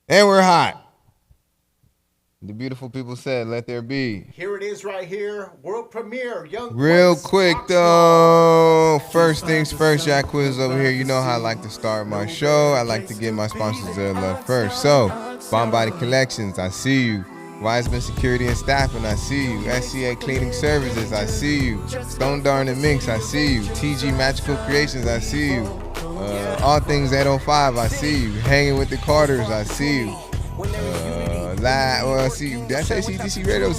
And we're hot. The beautiful people said, let there be. Here it is right here. World premiere. Young Real Quicks, quick, Oxnard. though. First things first, Jack Quiz over here. You know how I like to start my show. I like to give my sponsors their love first. So, Bomb Body Collections, I see you. Wiseman Security and Staffing, I see you. SCA Cleaning Services, I see you. Stone Darn and Minks, I see you. TG Magical Creations, I see you. All Things 805, I see you. Hanging with the Carters, I see you. I see you. Did I say CTC Radio?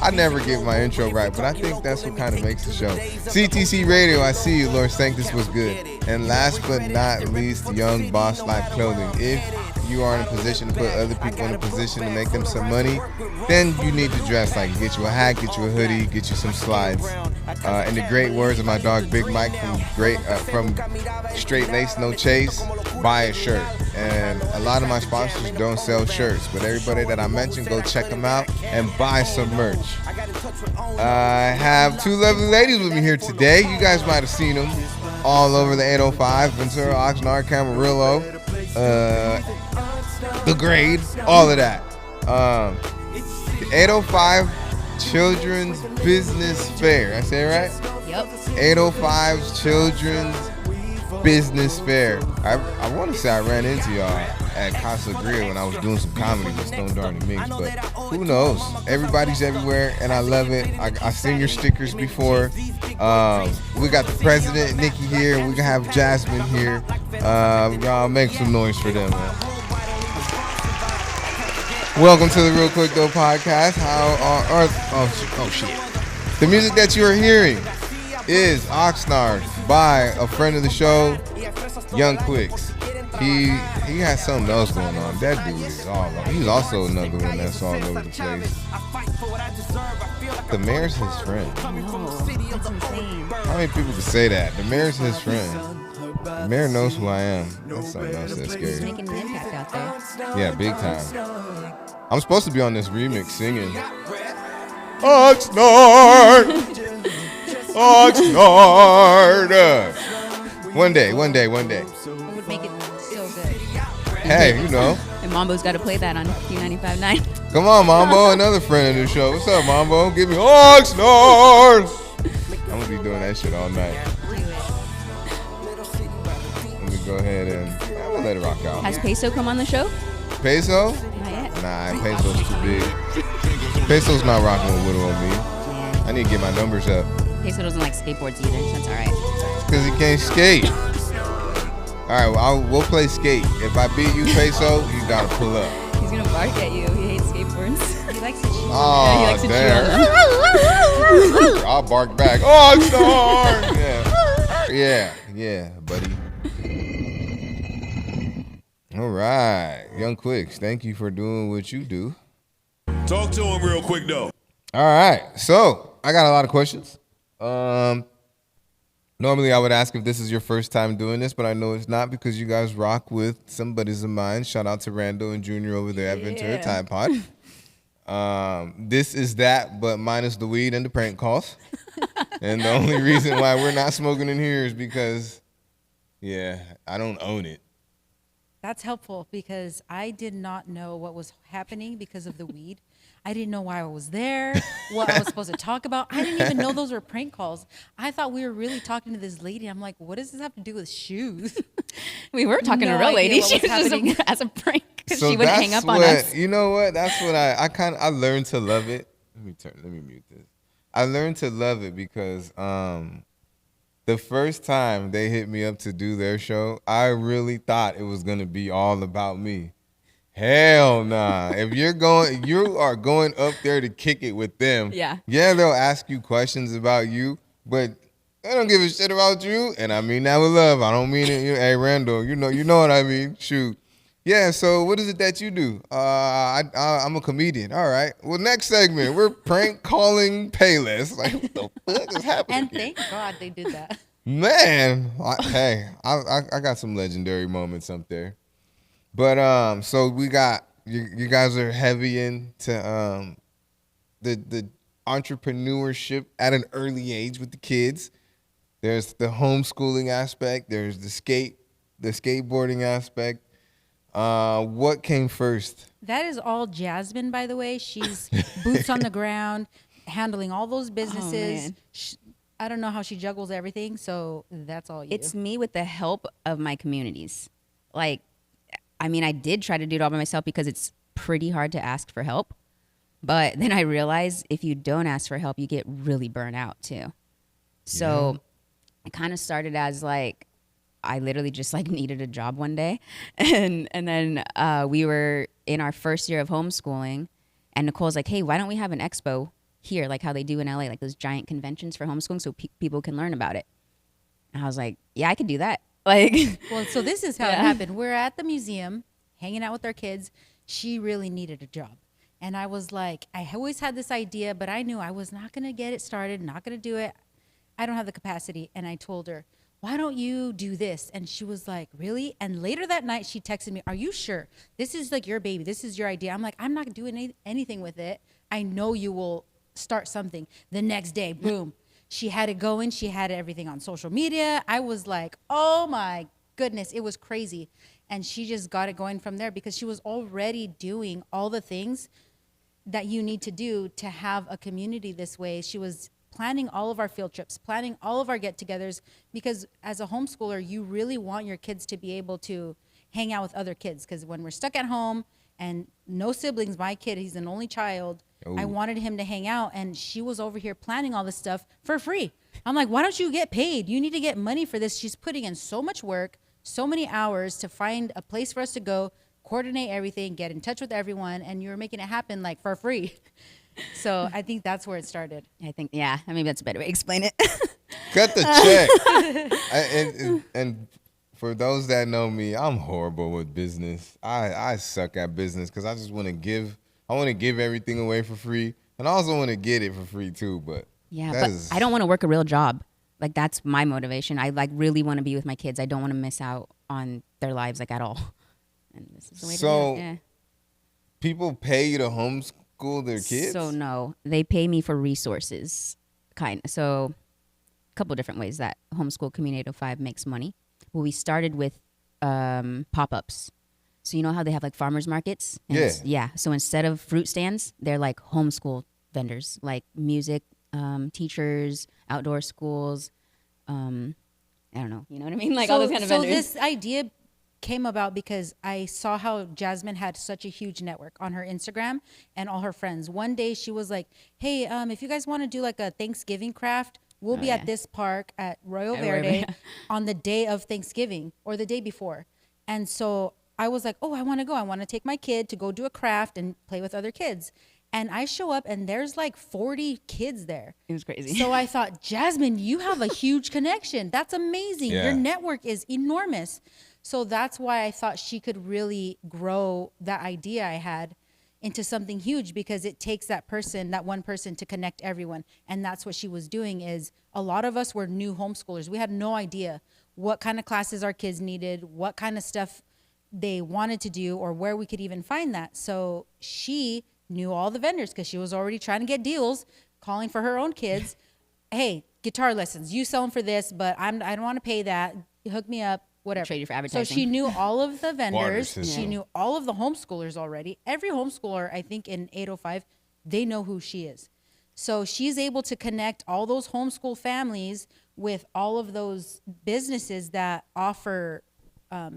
I never get my intro right, but I think that's what kind of makes the show. CTC Radio, I see you. Lord Sanctus was good. And last but not least, Young Boss Life Clothing. If you are in a position to put other people in a position to make them some money, then you need to dress like it. Get you a hat, get you a hoodie, get you some slides. In the great words of my dog Big Mike from Straight Lace No Chase, buy a shirt. And a lot of my sponsors don't sell shirts, but everybody that I mentioned, go check them out and buy some merch. I have two lovely ladies with me here today. You guys might have seen them all over the 805, Ventura, Oxnard, Camarillo, the Grade, all of that. The 805 Children's Business Fair. I say it right? Yep. 805's Children's Business Fair. I want to say I ran into y'all at Casa Grill when I was doing some comedy with Stone Darn and Mix, but who knows? Everybody's everywhere, and I love it. I seen your stickers before. We got the president, Nikki, here, and we can have Jasmine here. Y'all make some noise for them, man. Welcome to the Real Quick Though podcast. Oh shit. The music that you are hearing is Oxnard by a friend of the show, Young Quicks. He has something else going on. That dude is all over. He's also another one that's all over the place. The mayor's his friend. That's insane. How many people can say that? The mayor's his friend. The mayor knows who I am. That's something else that's He's scary. making an impact out there. Yeah, big time. I'm supposed to be on this remix singing. Oxnard! Oxnard! One day. It would make it so good. Hey, you know. And Mambo's got to play that on Q95.9. Come on, Mambo, another friend of the show. What's up, Mambo? Give me Oxnard! I'm going to be doing that shit all night. Let me go ahead and I'm gonna let it rock out. Has Peso come on the show? Peso? Not yet. Nah, Peso's too big. Peso's not rocking with Widow on me. I need to get my numbers up. Peso doesn't like skateboards either, so it's all right. Because he can't skate. All right, we'll play skate. If I beat you, Peso, you gotta pull up. He's gonna bark at you. He hates skateboards. He likes to chew. Oh, Yeah, he likes to damn. chew on them. I'll bark back. Oxnard! Yeah, buddy. All right, Young Quicks, thank you for doing what you do. Talk to him real quick, though. All right, so I got a lot of questions. Normally I would ask if this is your first time doing this, but I know it's not because you guys rock with some buddies of mine. Shout out to Rando and Junior over there at Ventura Tide Pod. This is that, but minus the weed and the prank calls. And the only reason why we're not smoking in here is because, I don't own it. That's helpful because I did not know what was happening because of the weed. I didn't know why I was there, what I was supposed to talk about. I didn't even know those were prank calls. I thought we were really talking to this lady. I'm like, what does this have to do with shoes? We were talking to a No real idea lady. what She was was just happening. as a prank because So she wouldn't hang that's up on what- us. You know what? That's what I learned to love it. Let me mute this. I learned to love it because the first time they hit me up to do their show, I really thought it was gonna be all about me. Hell nah. If you are going up there to kick it with them. Yeah. Yeah, they'll ask you questions about you, but they don't give a shit about you. And I mean that with love. I don't mean it. Hey, Randall, you know what I mean. Shoot. Yeah, so what is it that you do? I'm a comedian. All right. Well, next segment, we're prank calling Payless. Like, what the fuck is happening? And here? thank God they did that. Man, I got some legendary moments up there. But so we got you guys are heavy into the entrepreneurship at an early age with the kids. There's the homeschooling aspect. There's the skateboarding aspect. What came first? That is all Jasmine, by the way. She's boots on the ground, handling all those businesses. man. I don't know how she juggles everything, so that's all you. It's me with the help of my communities. Like, I mean, I did try to do it all by myself because it's pretty hard to ask for help. But then I realized if you don't ask for help, you get really burnt out too. So it kind of started as like, I literally just like needed a job one day. And then we were in our first year of homeschooling, and Nicole's like, hey, why don't we have an expo here, like how they do in LA, like those giant conventions for homeschooling so people can learn about it. And I was like, yeah, I could do that. Like, well, so this is how it happened. We're at the museum hanging out with our kids. She really needed a job. And I was like, I always had this idea, but I knew I was not going to get it started, not going to do it. I don't have the capacity. And I told her, why don't you do this? And she was like, really? And later that night, she texted me, are you sure? This is like your baby. This is your idea. I'm like, I'm not doing anything with it. I know you will start something. The next day, boom. She had it going. She had everything on social media. I was like, oh my goodness, it was crazy. And she just got it going from there because she was already doing all the things that you need to do to have a community this way. She was planning all of our field trips, planning all of our get-togethers, because as a homeschooler, you really want your kids to be able to hang out with other kids. Because when we're stuck at home and no siblings, my kid, he's an only child, I wanted him to hang out, and she was over here planning all this stuff for free. I'm like, why don't you get paid? You need to get money for this. She's putting in so much work, so many hours to find a place for us to go, coordinate everything, get in touch with everyone, and you're making it happen like for free. So I think that's where it started. I think, yeah, maybe that's a better way to explain it. Cut the check. And for those that know me, I'm horrible with business. I suck at business because I just want to give. I want to give everything away for free, and I also want to get it for free too. But yeah, but I don't want to work a real job. Like, that's my motivation. I like really want to be with my kids. I don't want to miss out on their lives like at all. And this is the way to do it. Yeah. People pay you to homeschool their kids? So no, they pay me for resources, So a couple different ways that Homeschool Community 805 makes money. Well, we started with pop-ups. So you know how they have like farmers markets? And yeah. So instead of fruit stands, they're like homeschool vendors, like music teachers, outdoor schools. I don't know. You know what I mean? Like all those kind of vendors. So this idea came about because I saw how Jasmine had such a huge network on her Instagram and all her friends. One day she was like, hey, if you guys want to do like a Thanksgiving craft, we'll be at this park at Royal Verde on the day of Thanksgiving or the day before. And so I was like, oh, I want to go. I want to take my kid to go do a craft and play with other kids. And I show up and there's like 40 kids there. It was crazy. So I thought, Jasmine, you have a huge connection. That's amazing. Yeah. Your network is enormous. So that's why I thought she could really grow that idea I had into something huge, because it takes that one person to connect everyone. And that's what she was doing. Is a lot of us were new homeschoolers. We had no idea what kind of classes our kids needed, what kind of stuff they wanted to do, or where we could even find that. So she knew all the vendors because she was already trying to get deals, calling for her own kids. Hey, guitar lessons, you sell them for this, but I don't want to pay that. Hook me up, whatever. Trade you for advertising. So she knew all of the vendors. Yeah. She knew all of the homeschoolers already. Every homeschooler, I think in 805, they know who she is. So she's able to connect all those homeschool families with all of those businesses that offer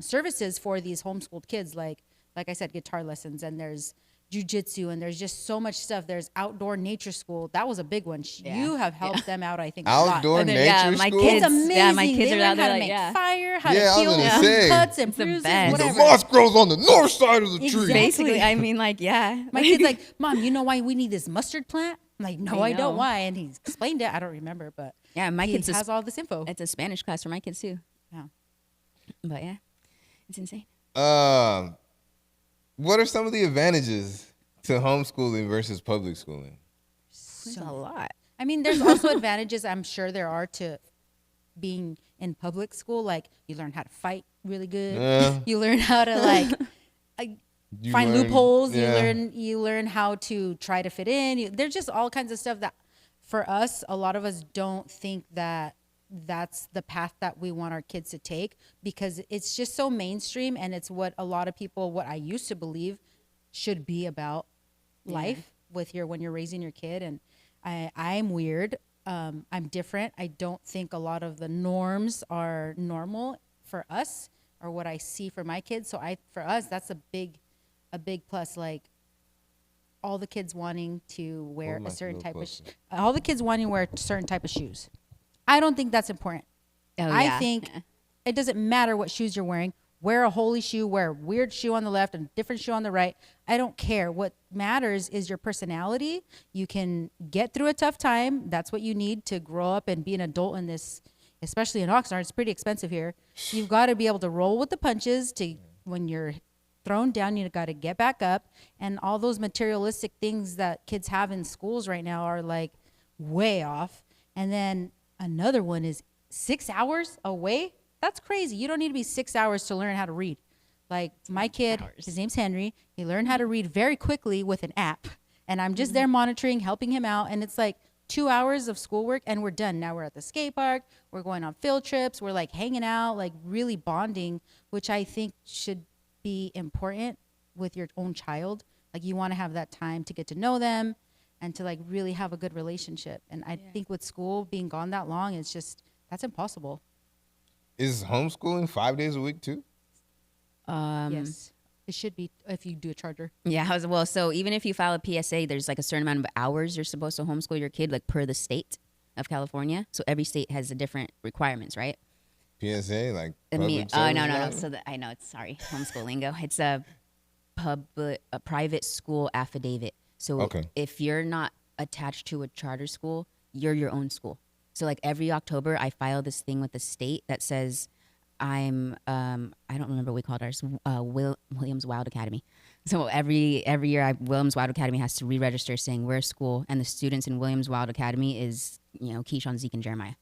services for these homeschooled kids, like I said, guitar lessons, and there's jujitsu, and there's just so much stuff. There's outdoor nature school. That was a big one. You have helped them out, I think, outdoor a lot. nature my school? kids, It's amazing. Yeah, my kids they are learn out there how to like, make fire, how Yeah, to I was heal gonna say. cuts and It's the bruises, best. The whatever. moss grows on the north side of the tree. Exactly. Basically, I mean, like, yeah. My kid's like, Mom, you know why we need this mustard plant? I'm like, no, I I don't. know. Why? And he explained it. I don't remember, but Yeah, my he kids has all this info. It's a Spanish class for my kids too. Yeah. But yeah, it's insane. What are some of the advantages to homeschooling versus public schooling? There's a lot. I mean, there's also advantages, I'm sure there are, to being in public school. Like, you learn how to fight really good. Yeah. You learn how to find loopholes. Yeah. You learn how to try to fit in. There's just all kinds of stuff that, for us, a lot of us don't think that that's the path that we want our kids to take, because it's just so mainstream, and it's what a lot of people, what I used to believe should be about life with when you're raising your kid. And I'm weird. I'm different. I don't think a lot of the norms are normal for us or what I see for my kids. So for us, that's a big plus. Like all the kids wanting to wear a certain type of, all the kids wanting to wear a certain type of shoes. I don't think that's important. I think it doesn't matter what shoes you're wearing. Wear a holy shoe, wear a weird shoe on the left and a different shoe on the right. I don't care. What matters is your personality. You can get through a tough time. That's what you need to grow up and be an adult in this, especially in Oxnard. It's pretty expensive here. You've got to be able to roll with the punches. To when you're thrown down, you got to get back up. And all those materialistic things that kids have in schools right now are like way off. And then another one is 6 hours away. That's crazy. You don't need to be 6 hours to learn how to read. Like my kid, his name's Henry. He learned how to read very quickly with an app. And I'm just there monitoring, helping him out. And it's like 2 hours of schoolwork and we're done. Now we're at the skate park. We're going on field trips. We're like hanging out, like really bonding, which I think should be important with your own child. Like you want to have that time to get to know them and to like really have a good relationship. And I think with school being gone that long, it's just, that's impossible. Is homeschooling 5 days a week too? Yes, it should be if you do a charter. Yeah, well, so even if you file a PSA, there's like a certain amount of hours you're supposed to homeschool your kid, like per the state of California. So every state has a different requirements, right? PSA, like No. service So I know it's homeschool lingo. It's a private school affidavit. So if you're not attached to a charter school, you're your own school. So like every October, I file this thing with the state that says I don't remember what we called ours, Williams Wild Academy. So every year, Williams Wild Academy has to re-register saying we're a school, and the students in Williams Wild Academy is, Keyshawn, Zeke, and Jeremiah.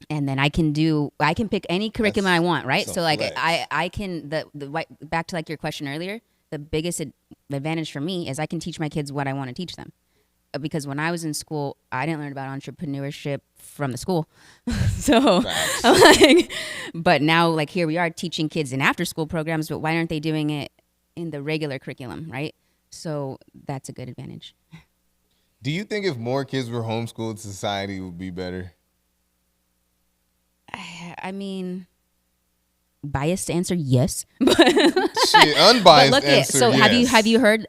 And then I can pick any curriculum I want, right? So like I can, back to like your question earlier, the biggest advantage for me is I can teach my kids what I want to teach them. Because when I was in school, I didn't learn about entrepreneurship from the school. So, but now like here we are teaching kids in after school programs, but why aren't they doing it in the regular curriculum, right? So that's a good advantage. Do you think if more kids were homeschooled, society would be better? I mean, biased answer, yes. Shit, unbiased answer, so yes. have you heard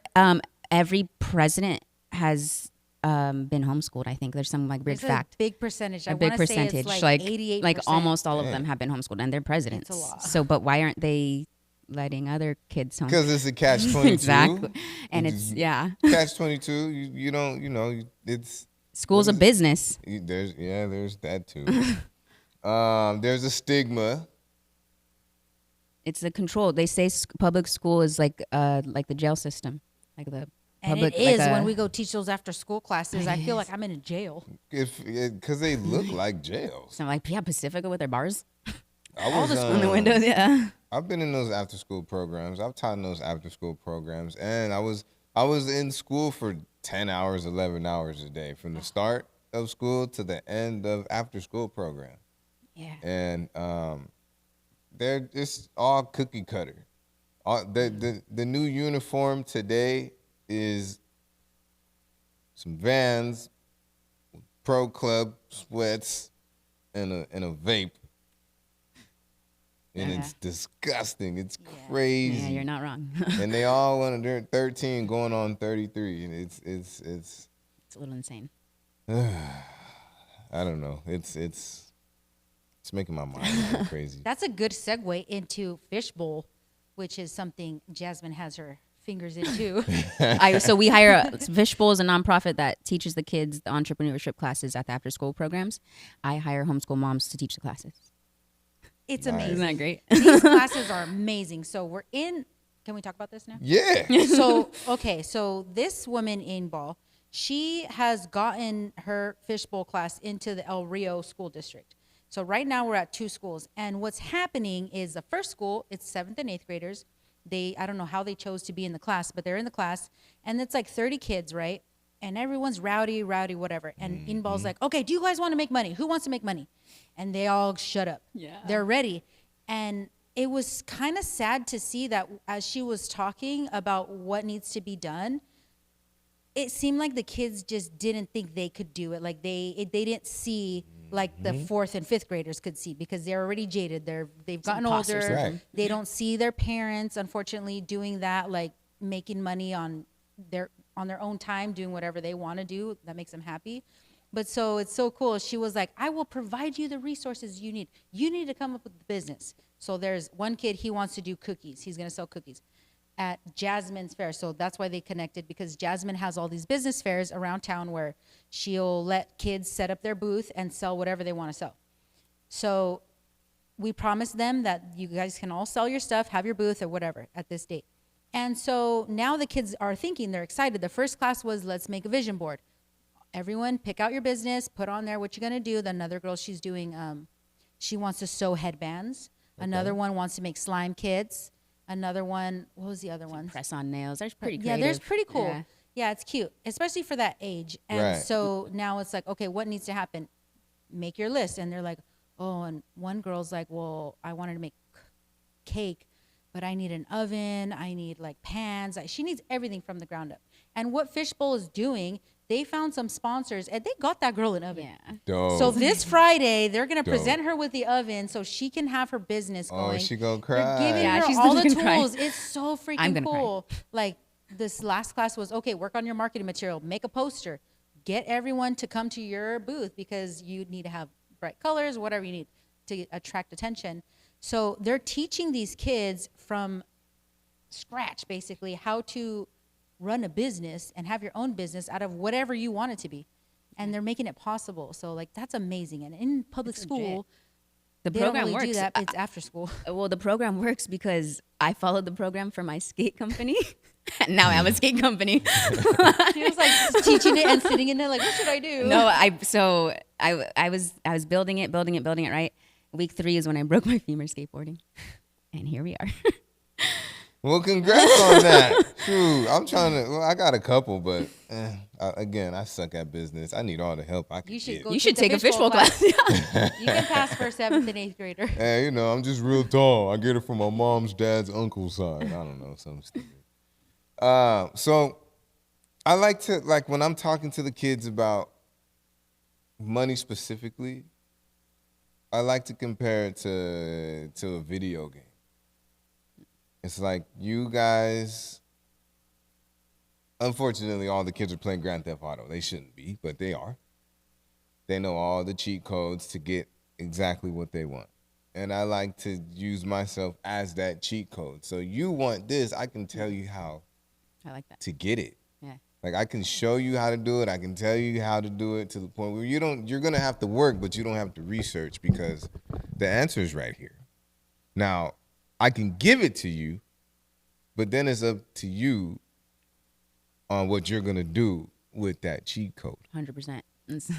every president has been homeschooled? I think there's some like weird fact. A big percentage. A big percentage. It's like 88%. Like almost all of them have been homeschooled, and they're presidents. It's a lot. So, but why aren't they letting other kids home? Because it's a catch-22. Exactly. And it's catch-22. You don't. It's school's a business. There's that too. There's a stigma. It's the control. They say public school is like the jail system, like the. And it is when we go teach those after school classes. I feel like I'm in a jail. Because they look like jails. So like, Pacifica with their bars. All the school in the windows, yeah. I've been in those after school programs. I've taught in those after school programs. And I was in school for 10 hours, 11 hours a day, from the start of school to the end of after school program. Yeah. And they're just all cookie cutter. The new uniform today is some Vans, Pro Club sweats, and a vape. And it's disgusting. It's crazy. Yeah, you're not wrong. And they all they're 13 going on 33. And it's a little insane. I don't know. It's making my mind go crazy. That's a good segue into Fishbowl, which is something Jasmine has her fingers into. So we hire Fishbowl is a nonprofit that teaches the kids the entrepreneurship classes at the after school programs. I hire homeschool moms to teach the classes. It's amazing. Isn't that great? These classes are amazing. So can we talk about this now? Yeah. So this woman in Ball, she has gotten her Fishbowl class into the El Rio school district. So right now we're at 2 schools. And what's happening is the first school, it's 7th and 8th graders. I don't know how they chose to be in the class, but they're in the class. And it's like 30 kids, right? and everyone's rowdy, whatever. And Mm-hmm. Inbal's like, okay, do you guys want to make money? Who wants to make money? And they all shut up. Yeah. They're ready. And it was kind of sad to see that as she was talking about what needs to be done, it seemed like the kids just didn't think they could do it. Like they didn't see like the 4th and 5th graders could see, because they're already jaded. They've gotten imposter older. syndrome. Right. They don't see their parents, unfortunately, doing that, like making money on their own time, doing whatever they want to do that makes them happy. But so it's so cool. She was like, I will provide you the resources you need. You need to come up with the business. So there's one kid, he wants to do cookies. He's going to sell cookies at Jasmine's fair. So that's why they connected, because Jasmine has all these business fairs around town where she'll let kids set up their booth and sell whatever they want to sell. So we promised them that you guys can all sell your stuff, have your booth or whatever at this date. And so now the kids are thinking, they're excited. The first class was, let's make a vision board. Everyone pick out your business, put on there what you're going to do. Another girl, she's doing, she wants to sew headbands. Okay. Another one wants to make slime kits. Another one, what was the other one? Press on nails. There's pretty Yeah, creative. there's pretty cool. Yeah. Yeah, it's cute, especially for that age. And Right. so now it's like, okay, what needs to happen? Make your list. And they're like, oh, and one girl's like, well, I wanted to make cake, but I need an oven. I need like pans. She needs everything from the ground up. And what Fishbowl is doing, they found some sponsors and they got that girl an oven. Yeah. Dope. So this Friday, they're going to Dope. present her with the oven so she can have her business going. Oh, she gonna cry. They're giving Yeah, her she's all the gonna cry. tools. It's so I'm freaking gonna cry. cool. Like this last class was, okay, work on your marketing material, make a poster, get everyone to come to your booth because you need to have bright colors, whatever you need to attract attention. So they're teaching these kids from scratch, basically, how to run a business and have your own business out of whatever you want it to be. And they're making it possible. So like that's amazing. And in public That's school, legit. The they don't program really works. do that. It's after school. Well, the program works because I followed the program for my skate company. And now I have a skate company. She was like teaching it and sitting in it like, what should I do? No, I was building it, right? Week 3 is when I broke my femur skateboarding. And here we are. Well, congrats on that. Shoot, I'm trying to. Well, I got a couple, but again, I suck at business. I need all the help I can You should get. go You should take take the a fishbowl class. You can pass for a 7th and 8th grader. Hey, you know, I'm just real tall. I get it from my mom's dad's uncle's side. I don't know, something stupid. So I like to, like, when I'm talking to the kids about money specifically, I like to compare it to a video game. It's like you guys, unfortunately, all the kids are playing Grand Theft Auto. They shouldn't be, but they are. They know all the cheat codes to get exactly what they want. And I like to use myself as that cheat code. So you want this, I can tell you how I like that. to get it. Yeah. Like I can show you how to do it. I can tell you how to do it to the point where you're going to have to work, but you don't have to research because the answer is right here. Now, I can give it to you, but then it's up to you on what you're going to do with that cheat code. 100%. That's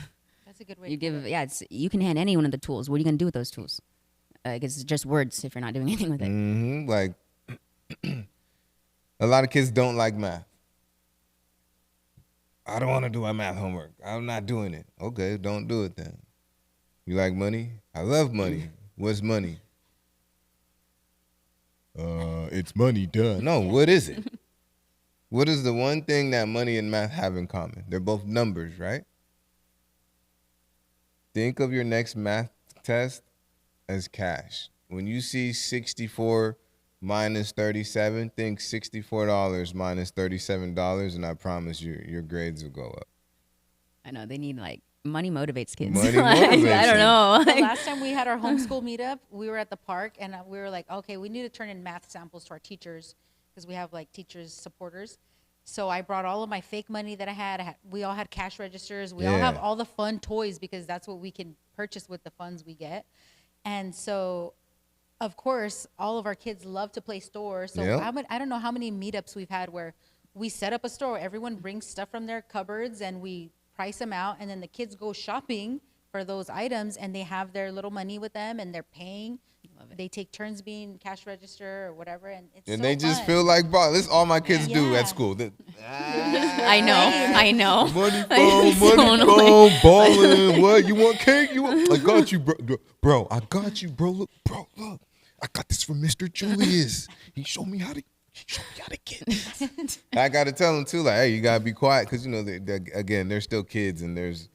a good way You to put give, it. yeah, you can hand anyone the tools. What are you going to do with those tools? It's just words if you're not doing anything with it. Mm-hmm. Like, a lot of kids don't like math. I don't want to do my math homework. I'm not doing it. Okay, don't do it then. You like money? I love money. What's money? It's money, duh. No, what is it? What is the one thing that money and math have in common? They're both numbers, right? Think of your next math test as cash. When you see 64 minus 37, think $64 minus $37, and I promise you, your grades will go up. I know they need like money motivates kids. Money Like, motivates I don't them. know. The Like, last time we had our homeschool meetup, we were at the park and we were like, okay, we need to turn in math samples to our teachers because we have like teachers supporters. So I brought all of my fake money that I had. We all had cash registers. We all have Yeah. all the fun toys because that's what we can purchase with the funds we get. And so, of course, all of our kids love to play store. So Yep. I don't know how many meetups we've had where we set up a store. Everyone brings stuff from their cupboards and we price them out. And then the kids go shopping for those items and they have their little money with them and they're paying. they take turns being cash register or whatever, and it's And so they just fun. feel like ball. This is all my kids do Yeah. at school. I know. Money It's phone, so money annoying. phone, balling. What you want? Cake? You want? I got you, bro. Bro, I got you, bro. Look, I got this from Mr. Julius. He showed me how to get this. I got to tell them too, like, hey, you gotta be quiet, because you know, again, they're still kids, and there's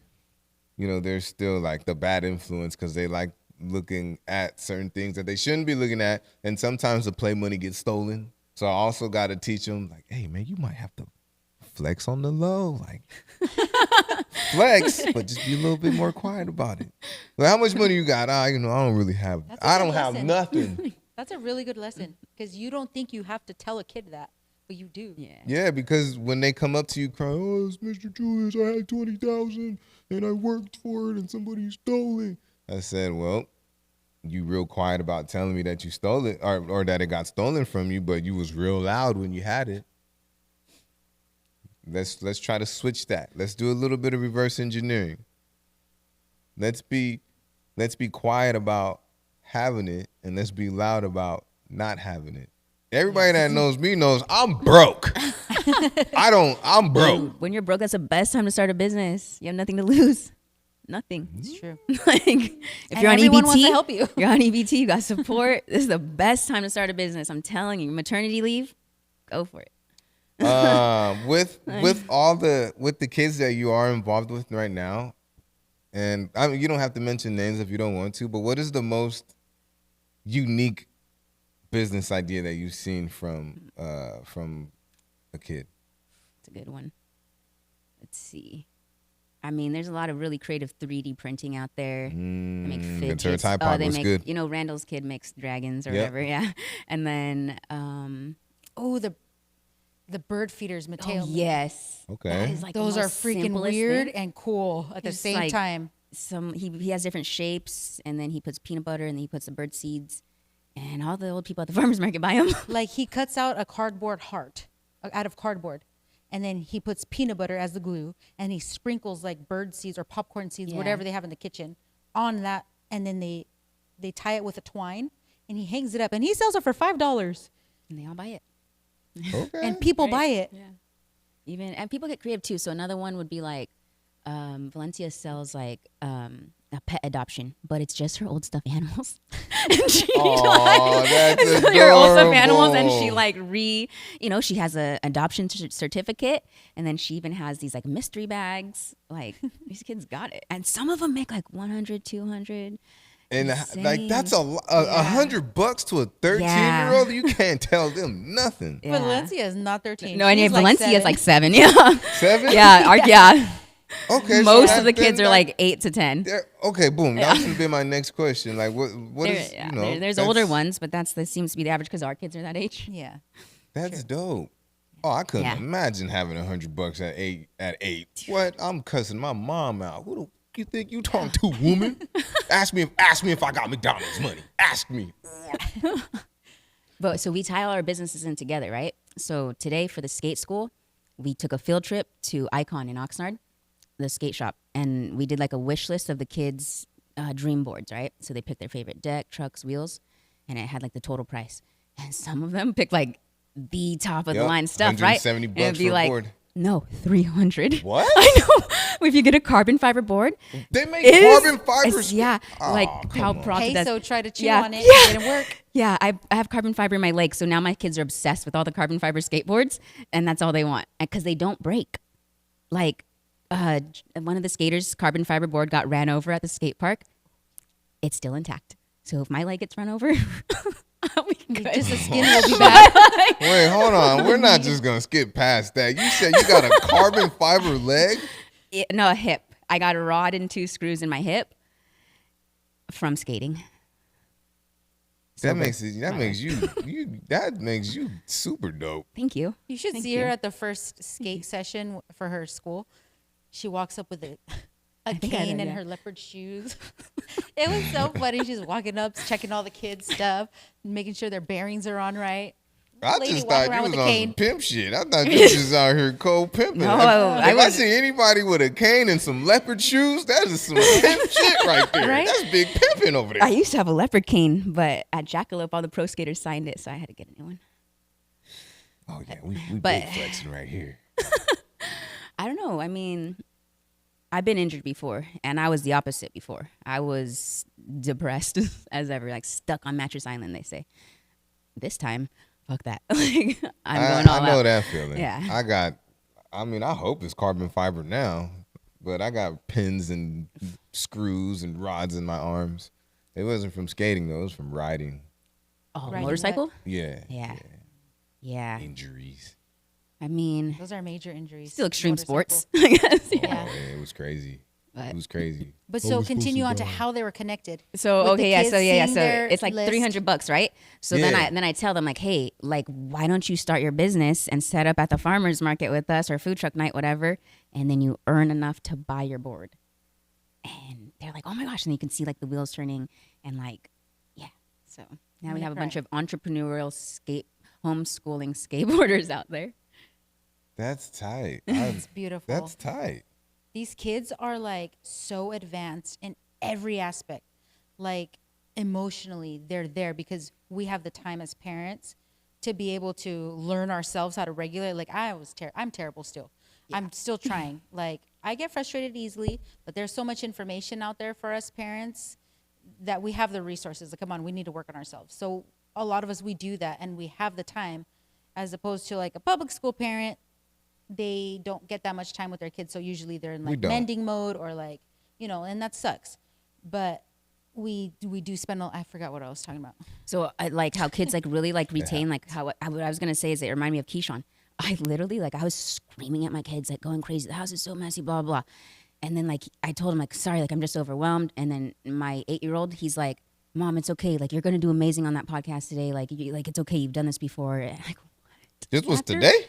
still like the bad influence, because they like looking at certain things that they shouldn't be looking at, and sometimes the play money gets stolen. So I also got to teach them, like, hey man, you might have to flex on the low, like flex, but just be a little bit more quiet about it. Like, how much money you got? I don't really have. That's a I good don't have lesson. nothing. That's a really good lesson, because you don't think you have to tell a kid that, but you do. Yeah. Yeah, because when they come up to you crying, oh, it's Mr. Julius, I had 20,000 and I worked for it and somebody stole it. I said, well, you real quiet about telling me that you stole it, or that it got stolen from you, but you was real loud when you had it. Let's try to switch that. Let's do a little bit of reverse engineering. Let's be quiet about having it, and let's be loud about not having it. Everybody that knows me knows I'm broke. I'm broke. When you're broke, that's the best time to start a business. You have nothing to lose. Nothing. It's true. Like, if And you're on everyone EBT, wants to help you. you're on EBT, you got support. This is the best time to start a business. I'm telling you, maternity leave, go for it. With the kids that you are involved with right now, and I mean, you don't have to mention names if you don't want to, but what is the most unique business idea that you've seen from a kid? It's a good one. Let's see. I mean, there's a lot of really creative 3D printing out there. They make The fidgets. Turtle Pop they was make, good. Randall's kid makes dragons or Yep. whatever, yeah. And then, Oh, the bird feeders, Mateo. yes. Okay. That is like the Those are most freaking simplest weird thing. and cool at the It's same like- time. He has different shapes, and then he puts peanut butter, and then he puts the bird seeds, and all the old people at the farmer's market buy them. Like, he cuts out a cardboard heart out of cardboard, and then he puts peanut butter as the glue, and he sprinkles like bird seeds or popcorn seeds, Yeah. whatever they have in the kitchen, on that, and then they tie it with a twine, and he hangs it up, and he sells it for $5, And they all buy it. Okay. and people Right. buy it. Yeah. And people get creative too. So another one would be like, Valencia sells like a pet adoption, but it's just her old stuffed animals. And she Aw, that's so your old stuffed animals, and she adorable. like she has a adoption certificate, and then she even has these like mystery bags. Like these kids got it, and some of them make like 100, 200. And Insane. like that's $100 to a 13-year-old. You can't tell them nothing. Yeah. Valencia is not 13. No, and She's Valencia is 7. like 7. Yeah, 7? yeah. Okay. so Most that- of the then kids are that- like 8 to 10. Okay, boom. That was gonna be my next question. Like, what is There's older ones, but that seems to be the average because our kids are that age. Yeah. That's dope. Oh, I couldn't Yeah. imagine having $100 at 8. At 8, what? I'm cussing my mom out. Who the you think you talking to, woman? Ask me if I got McDonald's money. Ask me. But so we tie all our businesses in together, right? So today for the skate school, we took a field trip to Icon in Oxnard, the skate shop, and we did like a wish list of the kids' dream boards, right? So they picked their favorite deck, trucks, wheels, and it had like the total price. And some of them picked like the top of the Yep, line stuff, right? $170 And it'd be for a like, board. no, 300. What? I know. If you get a carbon fiber board, They make it is- carbon fibers. it's- yeah, like how come on. proud to Peso death. tried to chew Yeah. on it. It didn't work. Yeah, I have carbon fiber in my legs, so now my kids are obsessed with all the carbon fiber skateboards, and that's all they want, because they don't break. Like, one of the skaters' carbon fiber board got ran over at the skate park. It's still intact. So if my leg gets run over, I'll be good. Just the skin will be back. Wait, hold on. We're not just gonna skip past that. You said you got a carbon fiber leg. No, a hip. I got a rod and 2 screws in my hip from skating. That makes you super dope. Thank you. You should Thank see you. her at the first skate session for her school. She walks up with a think I cane did, and yeah. her leopard shoes. It was so funny. She's walking up, checking all the kids' stuff, making sure their bearings are on right. I lady just walking thought you around was with a on cane. some pimp shit. I thought you was just out here cold pimping. No, if I I see anybody with a cane and some leopard shoes, that is some pimp shit right there. Right? That's big pimping over I there. used to have a leopard cane, but at Jackalope, all the pro skaters signed it, so I had to get a new one. Oh yeah, we But- big flexing right here. I don't know. I mean, I've been injured before, and I was the opposite before. I was depressed as ever, like stuck on Mattress Island, they say. This time, fuck that. Like, I'm going all I know out. that feeling. Yeah. I hope it's carbon fiber now, but I got pins and screws and rods in my arms. It wasn't from skating though, it was from riding. Oh, Riding motorcycle? Yeah. Yeah. Injuries. I mean, Those are major injuries. still extreme Motorcycle. sports, I guess. Oh, Yeah. yeah, it was crazy. But- It was crazy. But What so was supposed continue to on to go how they were connected. So With the okay, yeah, kids so yeah, seeing so their it's like list. $300, right? So Yeah. then I tell them like, hey, like, why don't you start your business and set up at the farmers market with us or food truck night, whatever, and then you earn enough to buy your board. And they're like, oh my gosh, and you can see like the wheels turning and like, yeah. So now I'm we gonna have a cry. bunch of entrepreneurial homeschooling skateboarders out there. That's tight. It's beautiful. That's tight. These kids are like so advanced in every aspect. Like emotionally, they're there because we have the time as parents to be able to learn ourselves how to regulate. Like I'm terrible still. I'm still trying. Like I get frustrated easily, but there's so much information out there for us parents that we have the resources. Like, come on, we need to work on ourselves. So a lot of us, we do that and we have the time, as opposed to like a public school parent. They don't get that much time with their kids, so usually they're in like don't. mending mode or like, and that sucks. But we do spend. I forgot what I was talking about. So I like how kids like really like retain like how what I was gonna say is it reminded me of Keyshawn. I literally like I was screaming at my kids like going crazy. The house is so messy, blah blah. And then like I told him like sorry, like I'm just overwhelmed. And then my 8-year-old, he's like, Mom, it's okay. Like you're gonna do amazing on that podcast today. Like like it's okay. You've done this before. And I'm like what? This was After- today?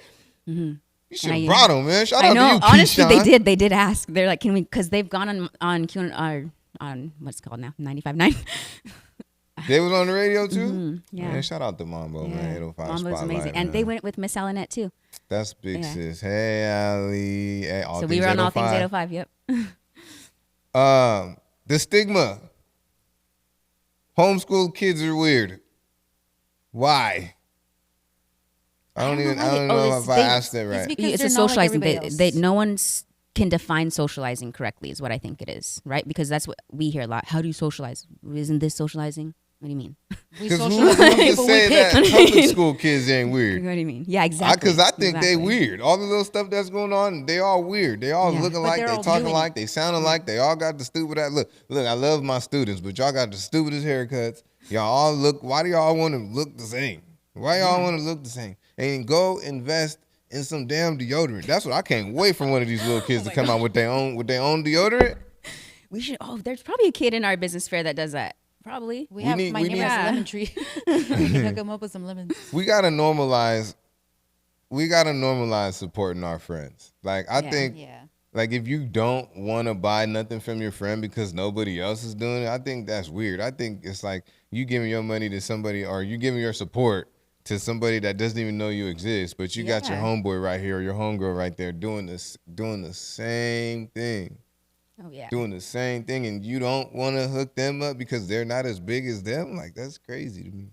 Mm-hmm. You should have I- brought him, man. Shout I out know. to you, Honestly, Keyshawn. they did ask. They're like, can we? Because they've gone on Q on what's it called now 95.9. They was on the radio too? Mhm, yeah. Man, shout out to Mambo, man. 805 Mambo's Spotlight, amazing, and man. they went with Miss Alanette too. That's big Yeah. sis. Hey, Ali. Hey, all So things we were on all things 805. 805. Yep. The stigma. Homeschool kids are weird. Why? I don't know if I asked that right. Because It's they're a not like socializing. everybody else. No one can define socializing correctly. Is what I think it is, right? Because that's what we hear a lot. How do you socialize? Isn't this socializing? What do you mean? We Because who's socialize with to people we say pick. that public school kids ain't What weird? do you mean? Yeah, exactly. Because I think they Exactly. weird. All the little stuff that's going on, they all weird. They all Yeah. looking But like, they're they all talking doing like, it. they sounding like, they all got the stupid ass. Look, I love my students, but y'all got the stupidest haircuts. Y'all all look, why do y'all want to look the same? Why y'all want to look the same? And go invest in some damn deodorant. That's what I can't wait for one of these little kids to come out with their own deodorant. We should. Oh, there's probably a kid in our business fair that does that. Probably. We have my neighbor has a Yeah. lemon tree. We can hook him up with some lemons. We gotta normalize supporting our friends. Like I Yeah. think Yeah. like if you don't want to buy nothing from your friend because nobody else is doing it, I think that's weird. I think it's like you giving your money to somebody or you giving your support to somebody that doesn't even know you exist, but you got your Yeah. homeboy right here or your homegirl right there doing the same thing. Oh yeah. Doing the same thing, and you don't want to hook them up because they're not as big as them. Like that's crazy to me.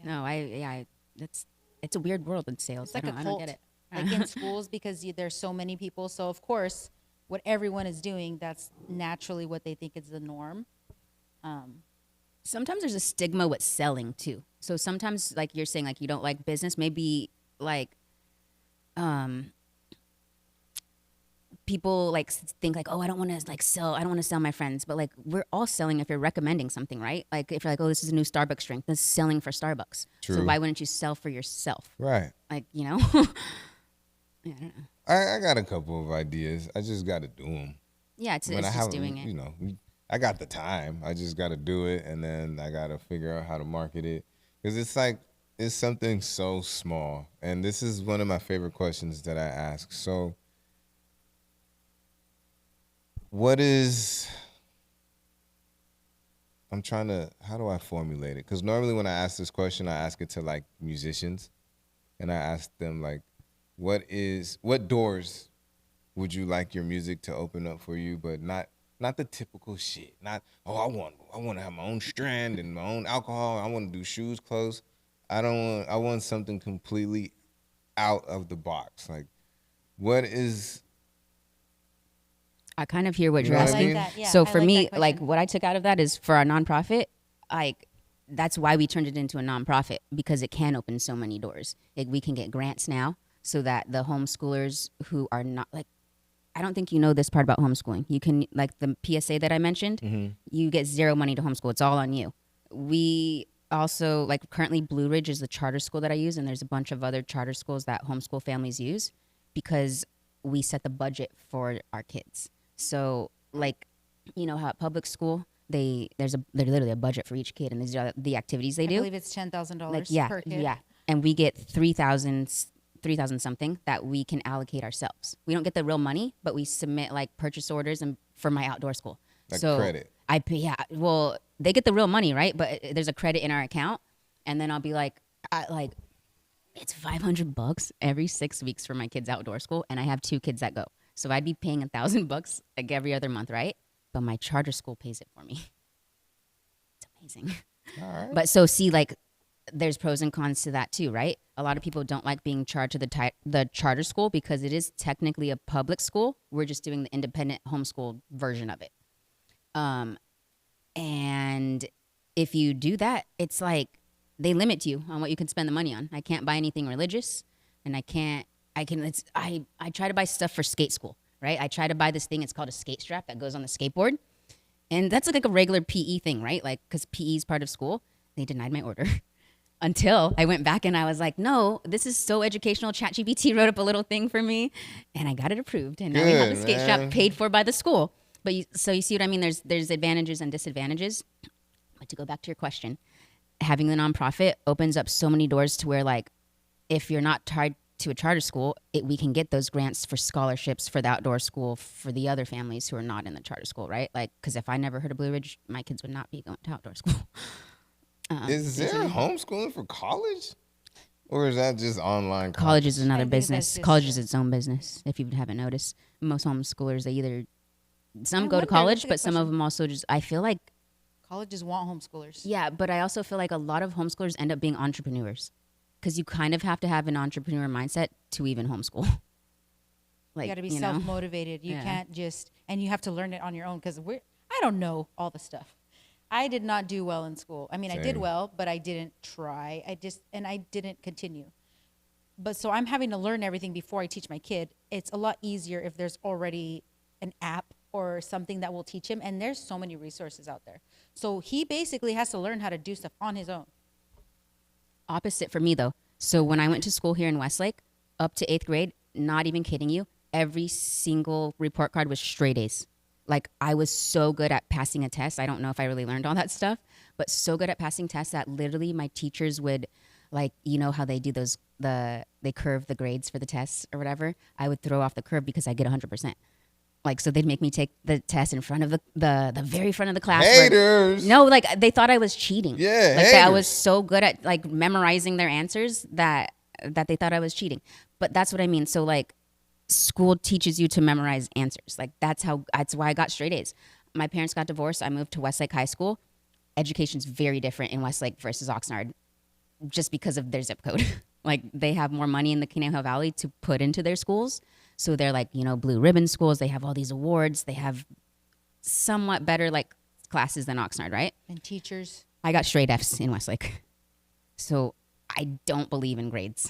No, it's a weird world in sales. It's like I a don't cult, get it. like in schools, because there's so many people. So of course, what everyone is doing, that's naturally what they think is the norm. Sometimes there's a stigma with selling too. So sometimes, like you're saying, like you don't like business, maybe like, people like think like, oh, I don't want to like sell. I don't want to sell my friends, but like we're all selling if you're recommending something, right? Like if you're like, oh, this is a new Starbucks drink, that's selling for Starbucks. So True. why wouldn't you sell for yourself? Right. Like yeah, I don't know. I got a couple of ideas. I just got to do them. Yeah, it's just doing it. You know, I got the time. I just got to do it, and then I got to figure out how to market it. Because it's like, it's something so small. And this is one of my favorite questions that I ask. So, how do I formulate it? Because normally when I ask this question, I ask it to like musicians. and I asked them like, what doors would you like your music to open up for you, but not the typical shit. Not, oh, I want to have my own strand and my own alcohol. I want to do shoes, clothes. I want something completely out of the box. Like, what is, I kind of hear what You you're know what I asking. mean? that, yeah, So I for like me, that like question. what I took out of that is for our nonprofit, like that's why we turned it into a nonprofit, because it can open so many doors. Like we can get grants now so that the homeschoolers who are not like, I don't think you know this part about homeschooling. You can, like the PSA that I mentioned, you get zero money to homeschool. It's all on you. We also, like currently Blue Ridge is the charter school that I use, and there's a bunch of other charter schools that homeschool families use because we set the budget for our kids. So like, you know how at public school, there's literally a budget for each kid, and these are the activities they I do. believe it's $10,000 Like yeah, per kid. yeah, and we get 3,000 something that we can allocate ourselves. We don't get the real money, but we submit like purchase orders and for my outdoor school. Like so credit. I pay, yeah. Well, they get the real money, right? But there's a credit in our account, and then I'll be like, it's $500 every 6 weeks for my kids' outdoor school, and I have 2 kids that go. So I'd be paying $1,000 like every other month, right? But my charter school pays it for me. It's amazing. all right. But so see, like, there's pros and cons to that too, right? A lot of people don't like being charged to the charter school because it is technically a public school. We're just doing the independent homeschool version of it. And if you do that, it's like they limit you on what you can spend the money on. I can't buy anything religious, and I try to buy stuff for skate school, right? I try to buy this thing. It's called a skate strap that goes on the skateboard. And that's like a regular PE thing, right? Like, because PE is part of school. They denied my order. Until I went back and I was like, no, this is so educational. ChatGPT wrote up a little thing for me, and I got it approved. And now we have the Good, skate man. shop paid for by the school. But so you see what I mean? There's advantages and disadvantages. But to go back to your question, having the nonprofit opens up so many doors to where, like, if you're not tied to a charter school, we can get those grants for scholarships for the outdoor school for the other families who are not in the charter school, right? Like, because if I never heard of Blue Ridge, my kids would not be going to outdoor school. Is there homeschooling for college? Or is that just online College is another I think that's business. just College is its own business, if you haven't noticed. Most homeschoolers, some I go to wonder, college, that's a but good some of them also just, I feel like, Colleges want homeschoolers. yeah, but I also feel like a lot of homeschoolers end up being entrepreneurs because you kind of have to have an entrepreneur mindset to even homeschool. Like, You got to be you know? self-motivated. You Yeah. can't just, and you have to learn it on your own because I don't know all the stuff. I did not do well in school. I mean, I did Same. well, but I didn't try. I didn't continue. But so I'm having to learn everything before I teach my kid. It's a lot easier if there's already an app or something that will teach him. And there's so many resources out there. So he basically has to learn how to do stuff on his own. Opposite for me though. So when I went to school here in Westlake, up to 8th grade, not even kidding you, every single report card was straight A's. Like, I was so good at passing a test. I don't know if I really learned all that stuff, but so good at passing tests that literally my teachers would, like, you know how they do those, they curve the grades for the tests or whatever. I would throw off the curve because I get 100%. Like, so they'd make me take the test in front of the very front of the class. Haters. No, like, they thought I was cheating. Yeah, like that I was haters. so good at like memorizing their answers that they thought I was cheating. But that's what I mean. So like, school teaches you to memorize answers. Like that's why I got straight A's. My parents got divorced. I moved to Westlake High School. Education's very different in Westlake versus Oxnard, just because of their zip code. Like they have more money in the Conejo Valley to put into their schools. So they're like, you know, blue ribbon schools. They have all these awards. They have somewhat better like classes than Oxnard, right? And teachers. I got straight F's in Westlake. So I don't believe in grades.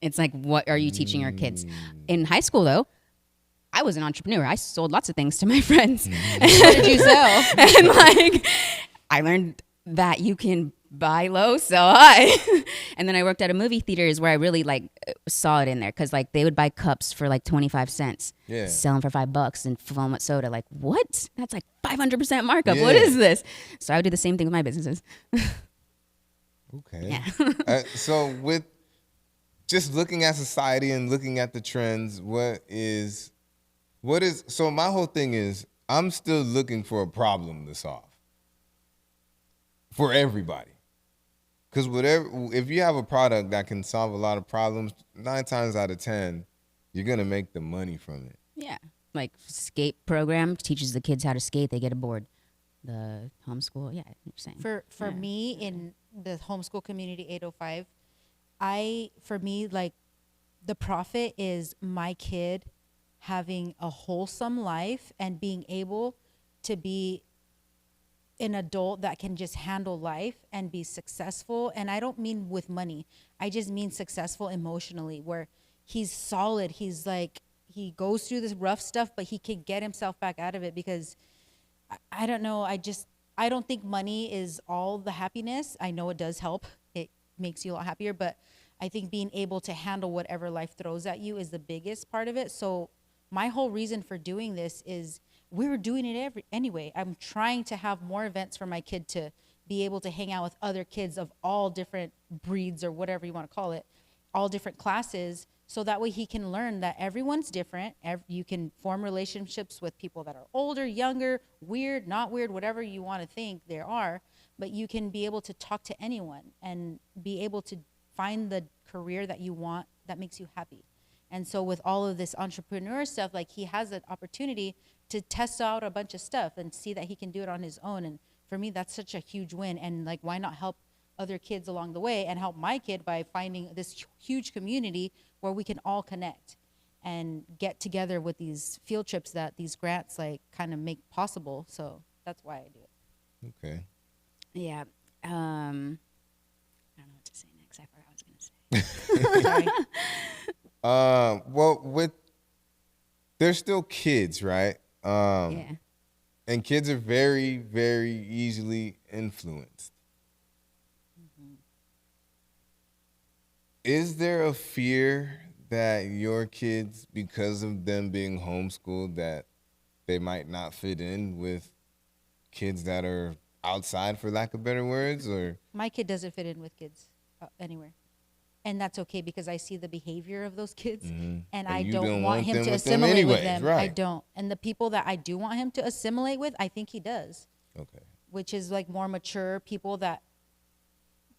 It's like, what are you teaching your kids? In high school, though, I was an entrepreneur. I sold lots of things to my friends. What did you sell? And like, I learned that you can buy low, sell high. And then I worked at a movie theater is where I really like saw it in there. Cause like they would buy cups for like 25 cents, Yeah. sell them for $5 and fill them with soda. Like what? That's like 500% markup. Yeah. What is this? So I would do the same thing with my businesses. Okay. Yeah. So with just looking at society and looking at the trends, so my whole thing is I'm still looking for a problem to solve for everybody. Because whatever, if you have a product that can solve a lot of problems, 9 times out of 10, you're gonna make the money from it. Yeah. Like skate program teaches the kids how to skate. They get a board. The homeschool, yeah, you're saying. For me in the homeschool community 805, for me, like, the profit is my kid having a wholesome life and being able to be an adult that can just handle life and be successful. And I don't mean with money. I just mean successful emotionally, where he's solid. He's like, he goes through this rough stuff, but he can get himself back out of it, because I don't know. I don't think money is all the happiness. I know it does help. It makes you a lot happier, but I think being able to handle whatever life throws at you is the biggest part of it. So my whole reason for doing this is we were doing it anyway. I'm trying to have more events for my kid to be able to hang out with other kids of all different breeds, or whatever you want to call it, all different classes. So that way he can learn that everyone's different. You can form relationships with people that are older, younger, weird, not weird, whatever you want to think there are. But you can be able to talk to anyone and be able to find the career that you want that makes you happy. And so with all of this entrepreneur stuff, like, he has an opportunity to test out a bunch of stuff and see that he can do it on his own. And for me, that's such a huge win. And like, why not help other kids along the way and help my kid by finding this huge community where we can all connect and get together with these field trips that these grants like kind of make possible. So that's why I do it. Okay. Yeah. I don't know what to say next. I forgot what I was going to say. Sorry. Well, they're still kids, right? Yeah. And kids are very, very easily influenced. Is there a fear that your kids, because of them being homeschooled, that they might not fit in with kids that are outside, for lack of better words? Or My kid doesn't fit in with kids anywhere. And that's okay, because I see the behavior of those kids, and I you don't want him them to with them assimilate with anyways, them. right. I don't. And the people that I do want him to assimilate with, I think he does. Okay. Which is like more mature people that,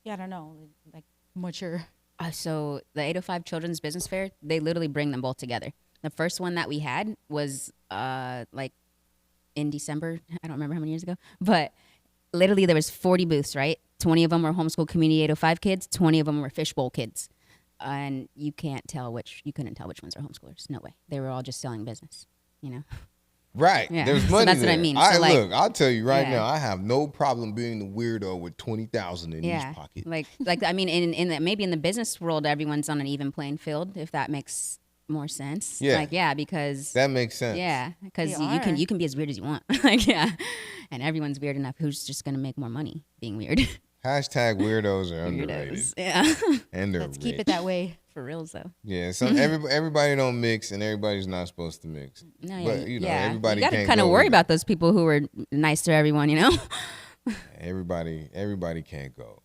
yeah, I don't know, like mature. So the 805 Children's Business Fair, they literally bring them both together. The first one that we had was like in December. I don't remember how many years ago, but literally there was 40 booths, right? 20 of them were homeschool community 805 kids. 20 of them were fishbowl kids. And you couldn't tell which ones are homeschoolers. No way. They were all just selling business, you know? Right. Yeah. There's So money that's what I there. mean. So, like, look, I'll tell you right yeah. now, I have no problem being the weirdo with 20,000 in each pocket. Like I mean, maybe in the business world, everyone's on an even playing field, if that makes more sense. Yeah. Like, yeah, because That makes sense. yeah, because They you can be as weird as you want. Like, yeah, and everyone's weird enough. Who's just gonna make more money being weird? Hashtag weirdos are underrated. Weirdos. Yeah, And they're Let's keep rich. it that way. for real though. Yeah, so everybody don't mix, and everybody's not supposed to mix. No, But, you know, yeah. everybody You gotta can't kind of go worry either. about those people who are nice to everyone, you know? Everybody can't go.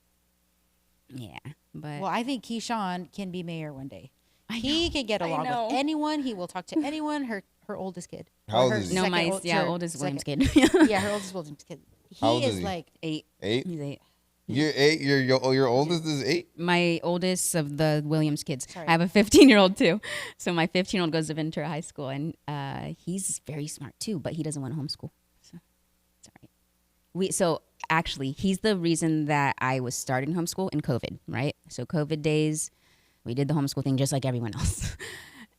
Yeah, but Well, I think Keyshawn can be mayor one day. He can get along know. with anyone. He will talk to anyone. Her oldest kid. How Or old her is he? no, second my old- yeah, her oldest Williams second- kid. Yeah, her oldest Williams kid. How old He is is he? like 8. 8? He's 8. You're 8. Your oldest is 8. My oldest of the Williams kids. Sorry. I have a 15-year-old too. So my 15-year-old goes to Ventura High School, and he's very smart too, but he doesn't want to homeschool. So it's all right. So actually, he's the reason that I was starting homeschool in COVID, right? So COVID days, we did the homeschool thing just like everyone else.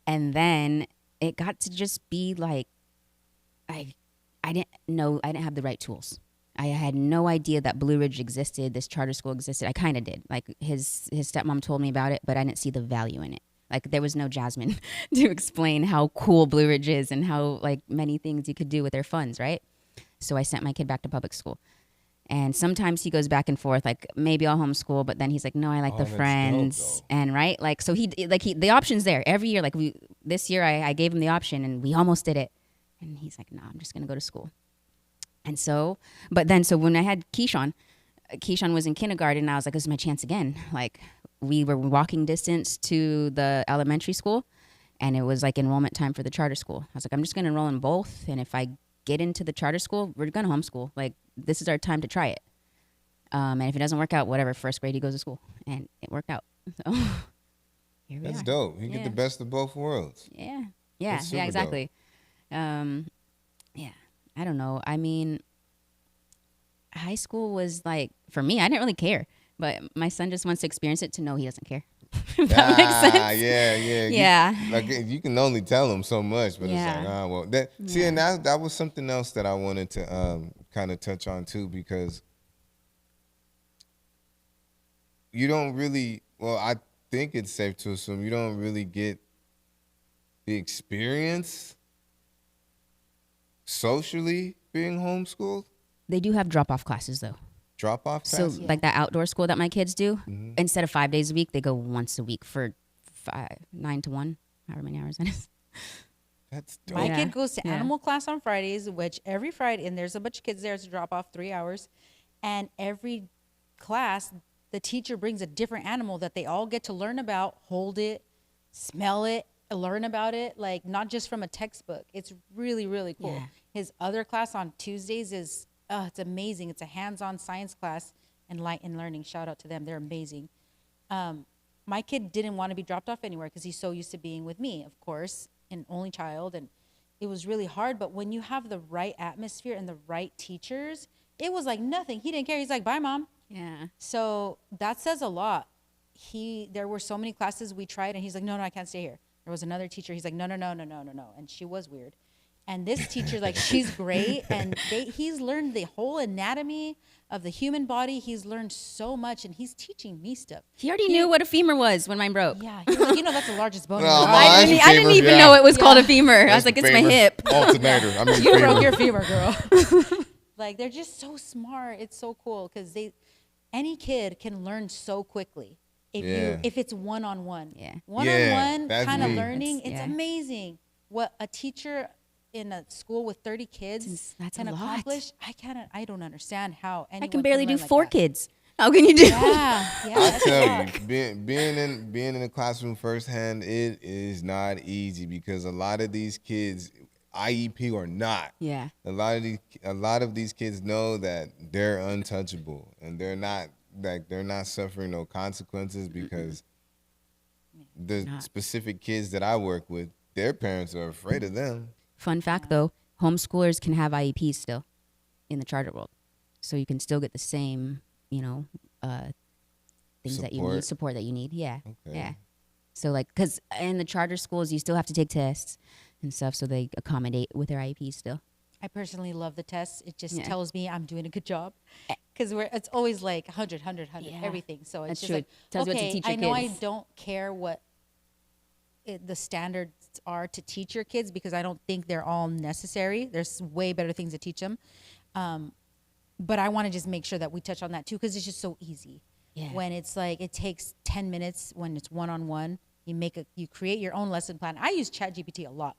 And then it got to just be like, I didn't have the right tools. I had no idea that Blue Ridge existed, this charter school existed. I kind of did. Like his stepmom told me about it, but I didn't see the value in it. Like there was no Jasmine to explain how cool Blue Ridge is and how like many things you could do with their funds, right? So I sent my kid back to public school. And sometimes he goes back and forth, like maybe I'll homeschool, but then he's like, no, I like Oh, the that's dope, friends, though. and right, like so the option's there every year. Like this year I gave him the option, and we almost did it, and he's like, no, I'm just gonna go to school. And so, so when I had Keyshawn was in kindergarten, and I was like, this is my chance again. Like we were walking distance to the elementary school, and it was like enrollment time for the charter school. I was like, I'm just gonna enroll in both, and if I get into the charter school, we're gonna homeschool. Like this is our time to try it. And if it doesn't work out, whatever, first grade he goes to school, and it worked out. So here we That's are. dope. You get the best of both worlds. Yeah, That's super yeah, exactly. Yeah, I don't know. I mean, high school was like, for me, I didn't really care, but my son just wants to experience it to know he doesn't care. If that makes sense. Yeah. Yeah. You can only tell them so much, but Yeah. it's like, well, that see, and that was something else that I wanted to kind of touch on too, because you don't really. Well, I think it's safe to assume you don't really get the experience socially being homeschooled. They do have drop-off classes though. Drop off So classes. like that outdoor school that my kids do, instead of 5 days a week, they go once a week for 9 to 1, however many hours that is. That's dope. My Yeah. kid goes to Yeah. animal class on Fridays, which every Friday, and there's a bunch of kids there to drop off 3 hours. And every class, the teacher brings a different animal that they all get to learn about, hold it, smell it, learn about it, like not just from a textbook. It's really, really cool. Yeah. His other class on Tuesdays is, it's amazing. It's a hands-on science class and light and learning. Shout out to them. They're amazing. My kid didn't want to be dropped off anywhere because he's so used to being with me, of course, an only child. And it was really hard. But when you have the right atmosphere and the right teachers, it was like nothing. He didn't care. He's like, bye, Mom. Yeah. So that says a lot. There were so many classes we tried, and he's like, no, I can't stay here. There was another teacher. He's like, no. And she was weird. And this teacher, like, she's great. And he's learned the whole anatomy of the human body. He's learned so much, and he's teaching me stuff. He already knew what a femur was when mine broke. Yeah, he was like, that's the largest bone. in Well, your my- body. I that's a didn't femur, even yeah. know it was called a Yeah. femur. I was That's like, the it's my femur. hip. Alternator. I mean, You femur. broke your femur, girl. Like, they're just so smart. It's so cool because any kid can learn so quickly if it's one-on-one. Yeah. One-on-one that's kind of me. learning. That's- It's yeah. amazing what a teacher in a school with 30 kids That's can a lot. accomplish. I don't understand how anyone I can barely do learn like 4 that. kids. How can you do? Yeah, I that's a tell lot. you, being in the classroom firsthand, it is not easy because a lot of these kids, IEP or not, Yeah. a lot of these kids know that they're untouchable and they're not suffering no consequences because the specific kids that I work with, their parents are afraid of them. Fun fact though, homeschoolers can have IEPs still in the charter world. So you can still get the same, things that you need, support that you need. Yeah. Okay. Yeah. So like, because in the charter schools, you still have to take tests and stuff. So they accommodate with their IEPs still. I personally love the tests. It just Yeah. tells me I'm doing a good job because it's always like 100, Yeah. everything. So it's That's just true. like, Tells you what to okay, teach your I know kids. I don't care what the standards are to teach your kids because I don't think they're all necessary. There's way better things to teach them. But I want to just make sure that we touch on that too because it's just so easy. Yeah. When it's like it takes 10 minutes when it's one-on-one, you create your own lesson plan. I use ChatGPT a lot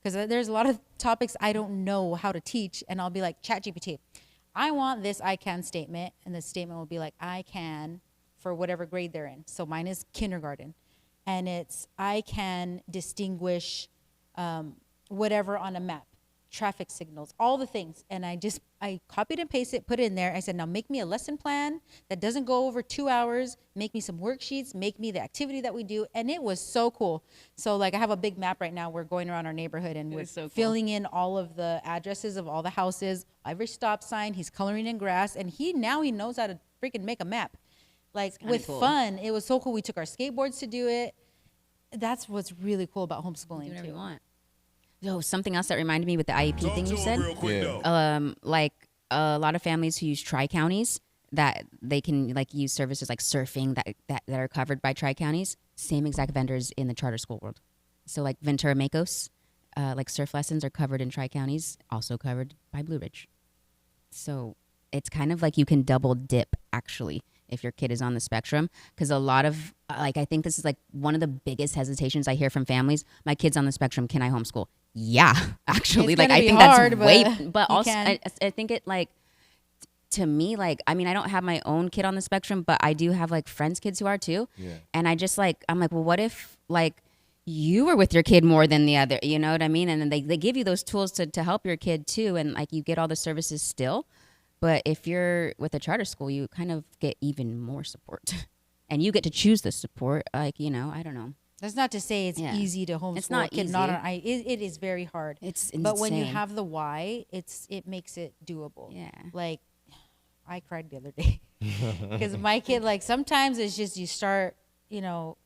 because there's a lot of topics I don't know how to teach, and I'll be like, ChatGPT, I want this I can statement, and the statement will be like, I can for whatever grade they're in. So mine is kindergarten, and it's I can distinguish whatever on a map, traffic signals, all the things. And I copied and pasted it, put it in there. I said, now make me a lesson plan that doesn't go over 2 hours. Make me some worksheets. Make me the activity that we do. And it was so cool. So like I have a big map right now. We're going around our neighborhood and we're is so cool. filling in all of the addresses of all the houses, every stop sign. He's coloring in grass. And he knows how to freaking make a map. Like kinda with cool. fun. It was so cool. We took our skateboards to do it. That's what's really cool about homeschooling Do whatever too. you want. So something else that reminded me with the IEP Talk thing to you him said. real quick, Yeah. though. Like a lot of families who use tri-counties that they can like use services like surfing that are covered by tri-counties, same exact vendors in the charter school world. So like Ventura Macos, like surf lessons are covered in tri-counties, also covered by Blue Ridge. So it's kind of like you can double dip actually if your kid is on the spectrum, because a lot of like I think this is like one of the biggest hesitations I hear from families. My kid's on the spectrum. Can I homeschool? Yeah, actually, It's like gonna I be think hard, that's way. but But you also, can. I think it like to me, like I mean, I don't have my own kid on the spectrum, but I do have like friends' kids who are too. Yeah. And I just like I'm like, well, what if like you were with your kid more than the other? You know what I mean? And then they give you those tools to help your kid too, and like you get all the services still. But if you're with a charter school, you kind of get even more support. And you get to choose the support. Like, you know, I don't know. That's not to say it's easy to homeschool. It's not a kid. easy. It is very hard. It's But when you insane. have the why, it makes it doable. Yeah. Like, I cried the other day because my kid, like, sometimes it's just you start, you know,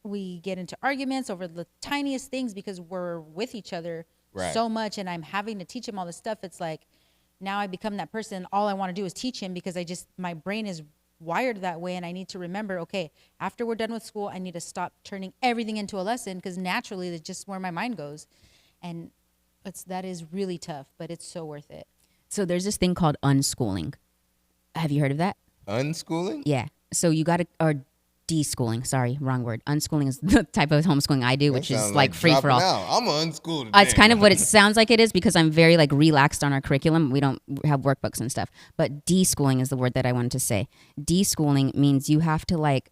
we get into arguments over the tiniest things because we're with each other so much, and I'm having to teach him all this stuff. It's like now I become that person. All I want to do is teach him because my brain is wired that way, and I need to remember, okay, after we're done with school, I need to stop turning everything into a lesson because naturally that's just where my mind goes, and that is really tough, but it's so worth it. So there's this thing called unschooling. Have you heard of that? Unschooling? Yeah. So you got to, or deschooling. Sorry, wrong word. Unschooling is the type of homeschooling I do, which is like free for all. I'm unschooled today. It's kind of what it sounds like it is because I'm very like relaxed on our curriculum. We don't have workbooks and stuff. But deschooling is the word that I wanted to say. Deschooling means you have to like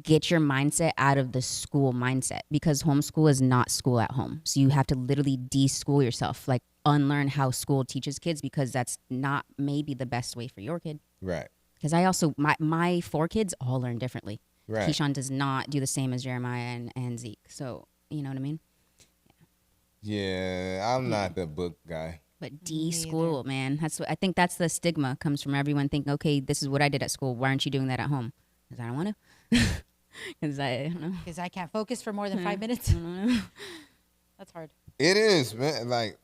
get your mindset out of the school mindset because homeschool is not school at home. So you have to literally de-school yourself, like unlearn how school teaches kids because that's not maybe the best way for your kid. Right. Because I also, my 4 kids all learn differently. Right. Keyshawn does not do the same as Jeremiah and Zeke. So, you know what I mean? Yeah, I'm not the book guy. But de-school, man. I think that's the stigma comes from everyone thinking, okay, this is what I did at school. Why aren't you doing that at home? Because I don't want to. Because I don't know. Because I can't focus for more than 5 minutes. That's hard. It is, man. Like,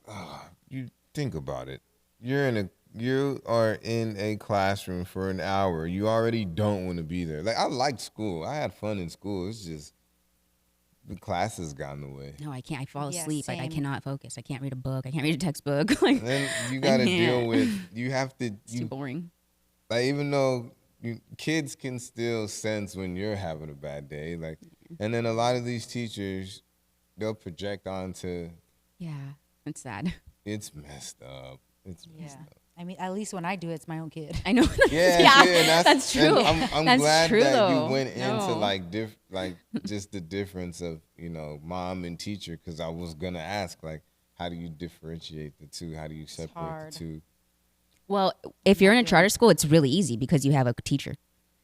you think about it. You are in a classroom for an hour. You already don't want to be there. Like, I liked school. I had fun in school. It's just the classes got in the way. No, I can't. I fall Yeah, asleep. Like I same. cannot focus. I can't read a book. I can't read a textbook. Like, And then you got to deal with. You have to. it's too boring. Like, even though kids can still sense when you're having a bad day. Like, and then a lot of these teachers, they'll project onto. Yeah, it's sad. It's messed up. It's messed up. I mean, at least when I do it, it's my own kid. I know. Yeah, that's true. And I'm That's glad true, that though. you went into No. like just the difference of mom and teacher, because I was gonna ask like, how do you differentiate the two? How do you separate hard. the two? Well, if you're in a charter school, it's really easy because you have a teacher.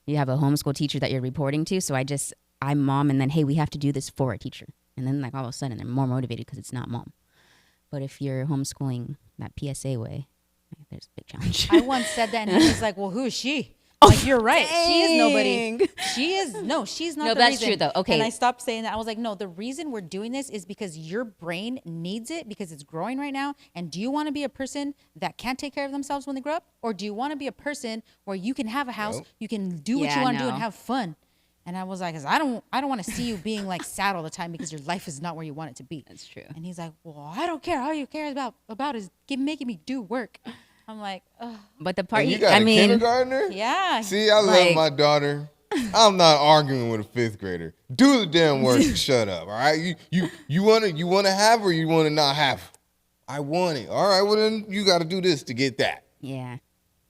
You have a homeschool teacher that you're reporting to. So I'm mom, and then, hey, we have to do this for a teacher. And then like all of a sudden they're more motivated because it's not mom. But if you're homeschooling that PSA way, there's a big challenge. I once said that, and he was like, "Well, who is she?" Like, you're right. She is nobody. She's not. No, the that's reason. true, though. Okay. And I stopped saying that. I was like, no, the reason we're doing this is because your brain needs it because it's growing right now. And do you want to be a person that can't take care of themselves when they grow up, or do you want to be a person where you can have a house, you can do what Yeah, you want to do no. and have fun? And I was like, 'cause I don't want to see you being like sad all the time because your life is not where you want it to be. That's true. And he's like, well, I don't care. All you care about is making me do work. I'm like, ugh. But the part, And you got a kindergartner? Yeah. See, I love Like- my daughter. I'm not arguing with a 5th grader. Do the damn work and shut up. All right, you want to have or you want to not have? I want it. All right, well then you got to do this to get that. yeah.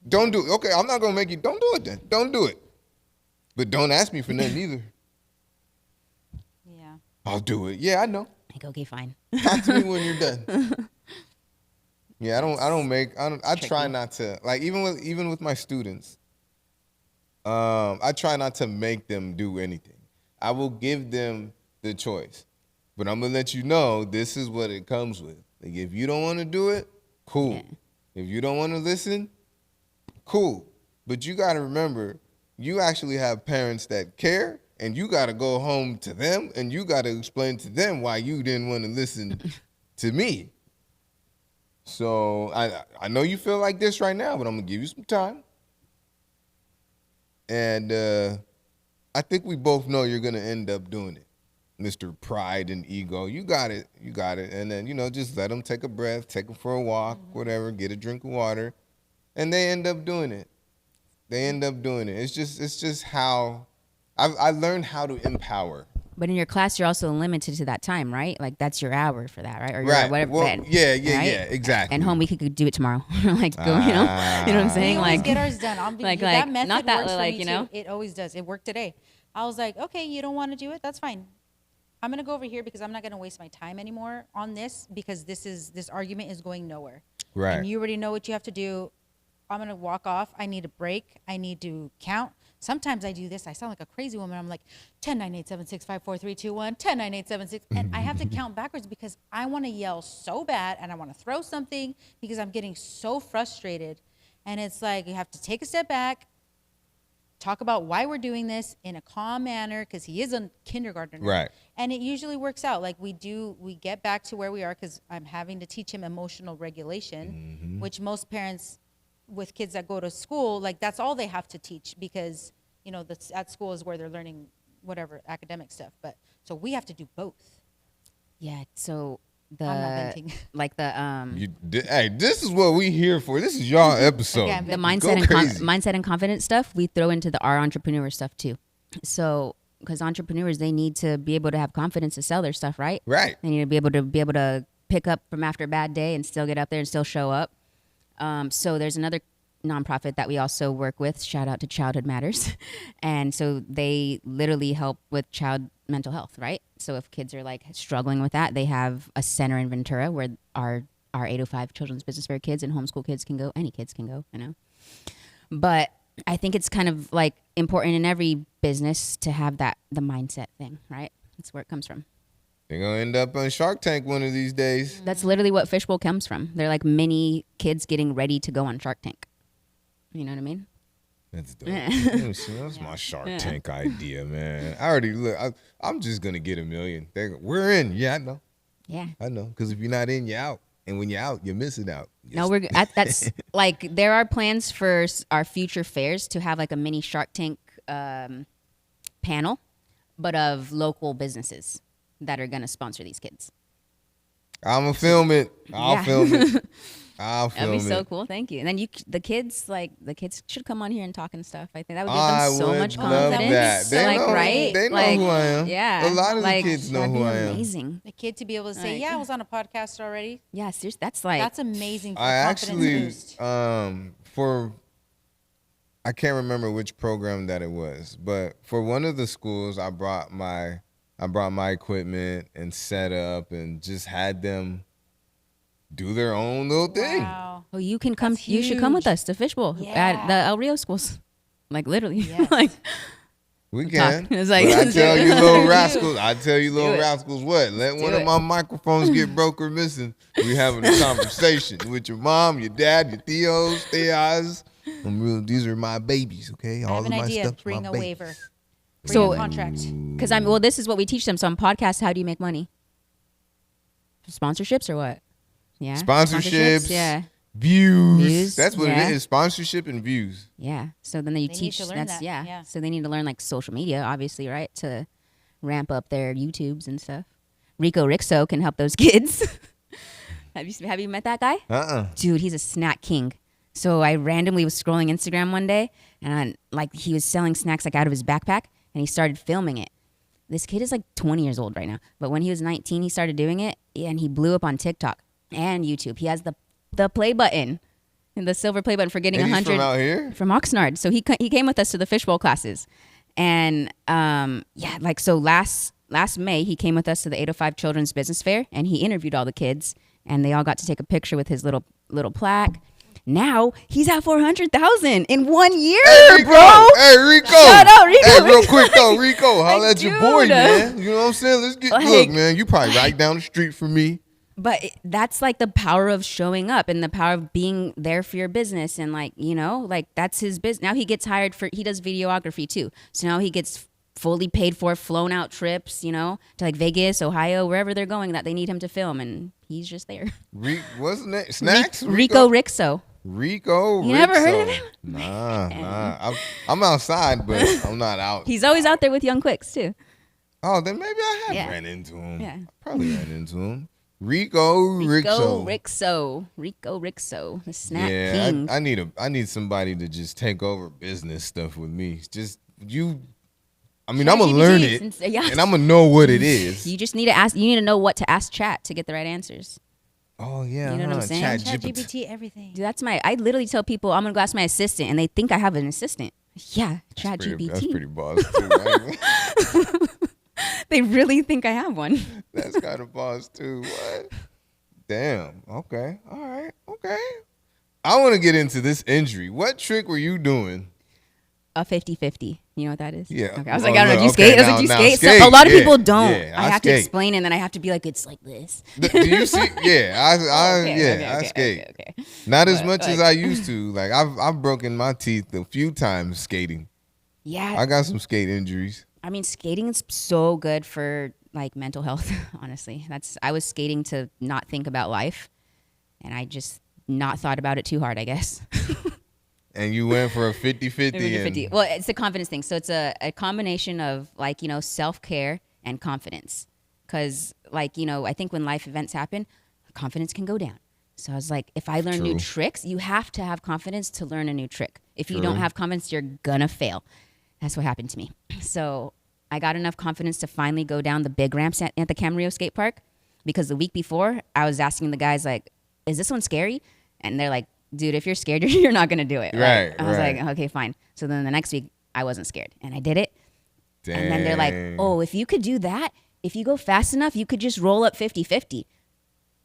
Don't do it. Okay, I'm not gonna make you. Don't do it then. Don't do it. But don't ask me for nothing either. Yeah. I'll do it. Yeah, I know. Like, okay, fine. Talk to me when you're done. Yeah, I try not to, like, even with my students, I try not to make them do anything. I will give them the choice. But I'm gonna let you know this is what it comes with. Like, if you don't want to do it, cool. Yeah. If you don't want to listen, cool. But you gotta remember, you actually have parents that care, and you gotta go home to them, and you gotta explain to them why you didn't want to listen to me. So I know you feel like this right now, but I'm gonna give you some time. And I think we both know you're gonna end up doing it, Mr. Pride and Ego. You got it. And then just let them take a breath, take them for a walk, whatever, get a drink of water, and they end up doing it. It's just how I learned how to empower. But in your class, you're also limited to that time, right? Like that's your hour for that, right? Or Right. whatever. Well, right? yeah, exactly. And home, we could do it tomorrow. Like, go, you know what I'm We saying? always Like, get ours done. like, that method not that, works for like, me you know? too. It always does. It worked today. I was like, okay, you don't want to do it? That's fine. I'm gonna go over here because I'm not gonna waste my time anymore on this because this argument is going nowhere. Right. And you already know what you have to do. I'm gonna walk off. I need a break. I need to count. Sometimes I do this. I sound like a crazy woman. I'm like 10, 9, 8, 7, 6, 5, 4, 3, 2, 1, 10, 9, 8, 7, 6. And I have to count backwards because I want to yell so bad and I want to throw something because I'm getting so frustrated. And it's like you have to take a step back, talk about why we're doing this in a calm manner because he is a kindergartner. Right. And it usually works out. Like we get back to where we are because I'm having to teach him emotional regulation, which most parents with kids that go to school, like that's all they have to teach because, you know, that's at school is where they're learning whatever academic stuff. But so we have to do both. Yeah. So I'm not venting. like the Hey, this is what we here for. This is y'all episode. Okay, I'm the venting. mindset and confidence stuff we throw into our entrepreneur stuff too. So because entrepreneurs, they need to be able to have confidence to sell their stuff, right? Right. They need to be able to pick up from after a bad day and still get up there and still show up. So there's another nonprofit that we also work with. Shout out to Childhood Matters, and so they literally help with child mental health, right? So if kids are like struggling with that, they have a center in Ventura where our 805 Children's Business Fair kids and homeschool kids can go. Any kids can go, you know. But I think it's kind of like important in every business to have the mindset thing, right? That's where it comes from. They're going to end up on Shark Tank one of these days. That's literally what Fishbowl comes from. They're like mini kids getting ready to go on Shark Tank. You know what I mean? That's dope. That's my Shark Tank idea, man. I already look. I'm just going to get $1 million. We're in. Yeah, I know. Yeah. I know. Because if you're not in, you're out. And when you're out, you're missing out. No, that's like there are plans for our future fairs to have like a mini Shark Tank panel, but of local businesses that are going to sponsor these kids. I'm going to film it. I'll film it. I'll film it. That'd be so cool. Thank you. And then the kids should come on here and talk and stuff. I think that would give them so much confidence. That. They like, know, right? They know like, who I am. Yeah. A lot of like, the kids know who I am. Amazing. The kid to be able to say, yeah, I was on a podcast already. Yeah, seriously. That's amazing for I confidence actually, boost. I can't remember which program that it was, but for one of the schools, I brought my equipment and set up and just had them do their own little thing. Wow. well, you can come. You should come with us to Fishbowl at the El Rio schools. Like literally. Yes. like We can. It's like, But I tell you little Do rascals what? Let one of it. my microphones get broke or missing. We having a conversation with your mom, your dad, your theos. These are my babies, okay? I All have of an my idea. stuff's Bring my a babies. waiver. Bring So- a contract. because this is what we teach them. So on podcasts, how do you make money? Sponsorships or what? Yeah. Sponsorships. Yeah. Views. That's what yeah. it is. Sponsorship and views. Yeah. So then you They need teach. to learn That's that, yeah. yeah. So they need to learn like social media, obviously, right, to ramp up their YouTubes and stuff. Rico Rixo can help those kids. Have you met that guy? Dude, he's a snack king. So I randomly was scrolling Instagram one day, and he was selling snacks like out of his backpack, and he started filming it. This kid is like 20 years old right now, but when he was 19, he started doing it, and he blew up on TikTok and YouTube. He has the play button, and the silver play button for getting And 100 he's from out here? from Oxnard. So he came with us to the fishbowl classes, and so last May he came with us to the 805 Children's Business Fair, and he interviewed all the kids, and they all got to take a picture with his little plaque. Now he's at 400,000 in 1 year, Hey, Rico. bro. Hey, Rico. Shout out, Rico. Hey, real quick though, Rico, holla at your boy, dude. man. You know what I'm saying? Let's get Like- look, man. You probably right down the street from me. But that's like the power of showing up and the power of being there for your business. And that's his business. Now he gets hired he does videography too. So now he gets fully paid for, flown out trips, to like Vegas, Ohio, wherever they're going that they need him to film. And he's just there. What's the name? Snacks? Rico Rixo. Rico. You never heard of him? Nah. I'm outside, but I'm not out. He's always out there with Young Quicks too. Oh, then maybe I have Yeah. ran into him. Yeah. Probably ran into him. Rico Rixo. Rico Rixo, the snack Yeah, king. I need somebody to just take over business stuff with me. Just you. I mean, I'm gonna learn it, Yeah. and I'm gonna know what it is. You just need to ask. You need to know what to ask Chat to get the right answers. Oh yeah, You know what I'm saying? ChatGPT, everything. Dude, I literally tell people I'm gonna go ask my assistant, and they think I have an assistant. Yeah, Chat That's GPT. pretty boss too. Right? They really think I have one. That's kind of boss too. What? Damn. Okay. All right. Okay. I want to get into this injury. What trick were you doing? A 50-50. You know what that is? Yeah. Okay. I was Oh, like, I don't know. no, Do you okay, skate? I was like, do you now skate? skate. So a lot of Yeah, people don't. yeah, I have to skate. explain, and then I have to be like, it's like this. Do you see? Yeah, I Okay, skate. okay. Not as But, much as like- I used to. Like I've broken my teeth a few times skating. Yeah. I got some skate injuries. I mean, skating is so good for like mental health. Honestly, I was skating to not think about life, and I just not thought about it too hard, I guess. And you went for a 50-50. 50. Well, it's a confidence thing. So it's a combination of like, self-care and confidence. Because like, I think when life events happen, confidence can go down. So I was like, if I learn new True. tricks, you have to have confidence to learn a new trick. If you True. don't have confidence, you're gonna fail. That's what happened to me. So I got enough confidence to finally go down the big ramps at the Camarillo skate park, because the week before I was asking the guys like, is this one scary? And they're like, dude, if you're scared, you're not gonna do it. Right, I was right. like, okay, fine. So then the next week I wasn't scared and I did it. Dang. And then they're like, oh, if you could do that, if you go fast enough, you could just roll up 50-50.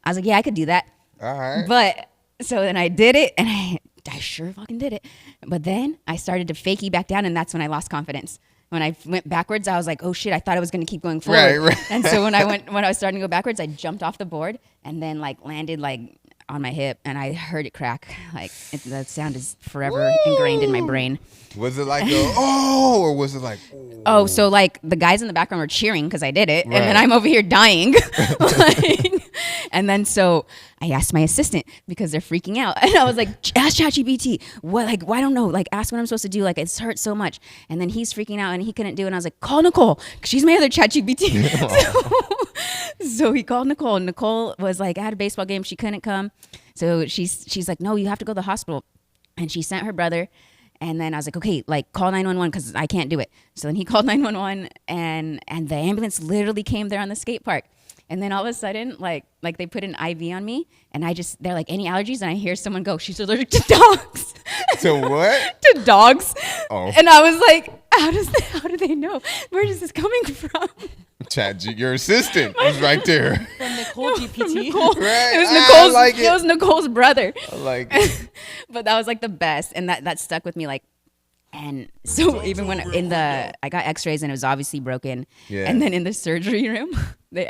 I was like, yeah, I could do that. All right. But so then I did it, and I sure fucking did it. But then I started to fakie back down, and that's when I lost confidence. When I went backwards, I was like, oh shit, I thought I was going to keep going forward. Right. And so when I was starting to go backwards, I jumped off the board and then like landed like on my hip, and I heard it crack. Like that sound is forever ingrained in my brain. Was it like or was it like Oh, so like the guys in the background were cheering because I did it, and then Right. I'm over here dying. And then so I asked my assistant because they're freaking out, and I was like, "Ask ChatGPT. What? Like, well, I don't know. Like, ask what I'm supposed to do. Like, it's hurt so much." And then he's freaking out, and he couldn't do it. And I was like, "Call Nicole. 'Cause she's my other ChatGPT." So he called Nicole. And Nicole was like, I had a baseball game. She couldn't come, so she's like, "No, you have to go to the hospital." And she sent her brother. And then I was like, okay, like call 911 because I can't do it. So then he called 911, and the ambulance literally came there on the skate park. And then all of a sudden, like they put an IV on me, and they're like, any allergies? And I hear someone go, she's allergic to dogs. to what? To dogs. Oh. And I was like, how do they know? Where is this coming from? Your assistant was right there. From Nicole GPT. Nicole. Right. It was I Nicole's. like it. It was Nicole's brother. I like it. But that was like the best, and that stuck with me. Like, and so even when I got X-rays and it was obviously broken, Yeah. and then in the surgery room,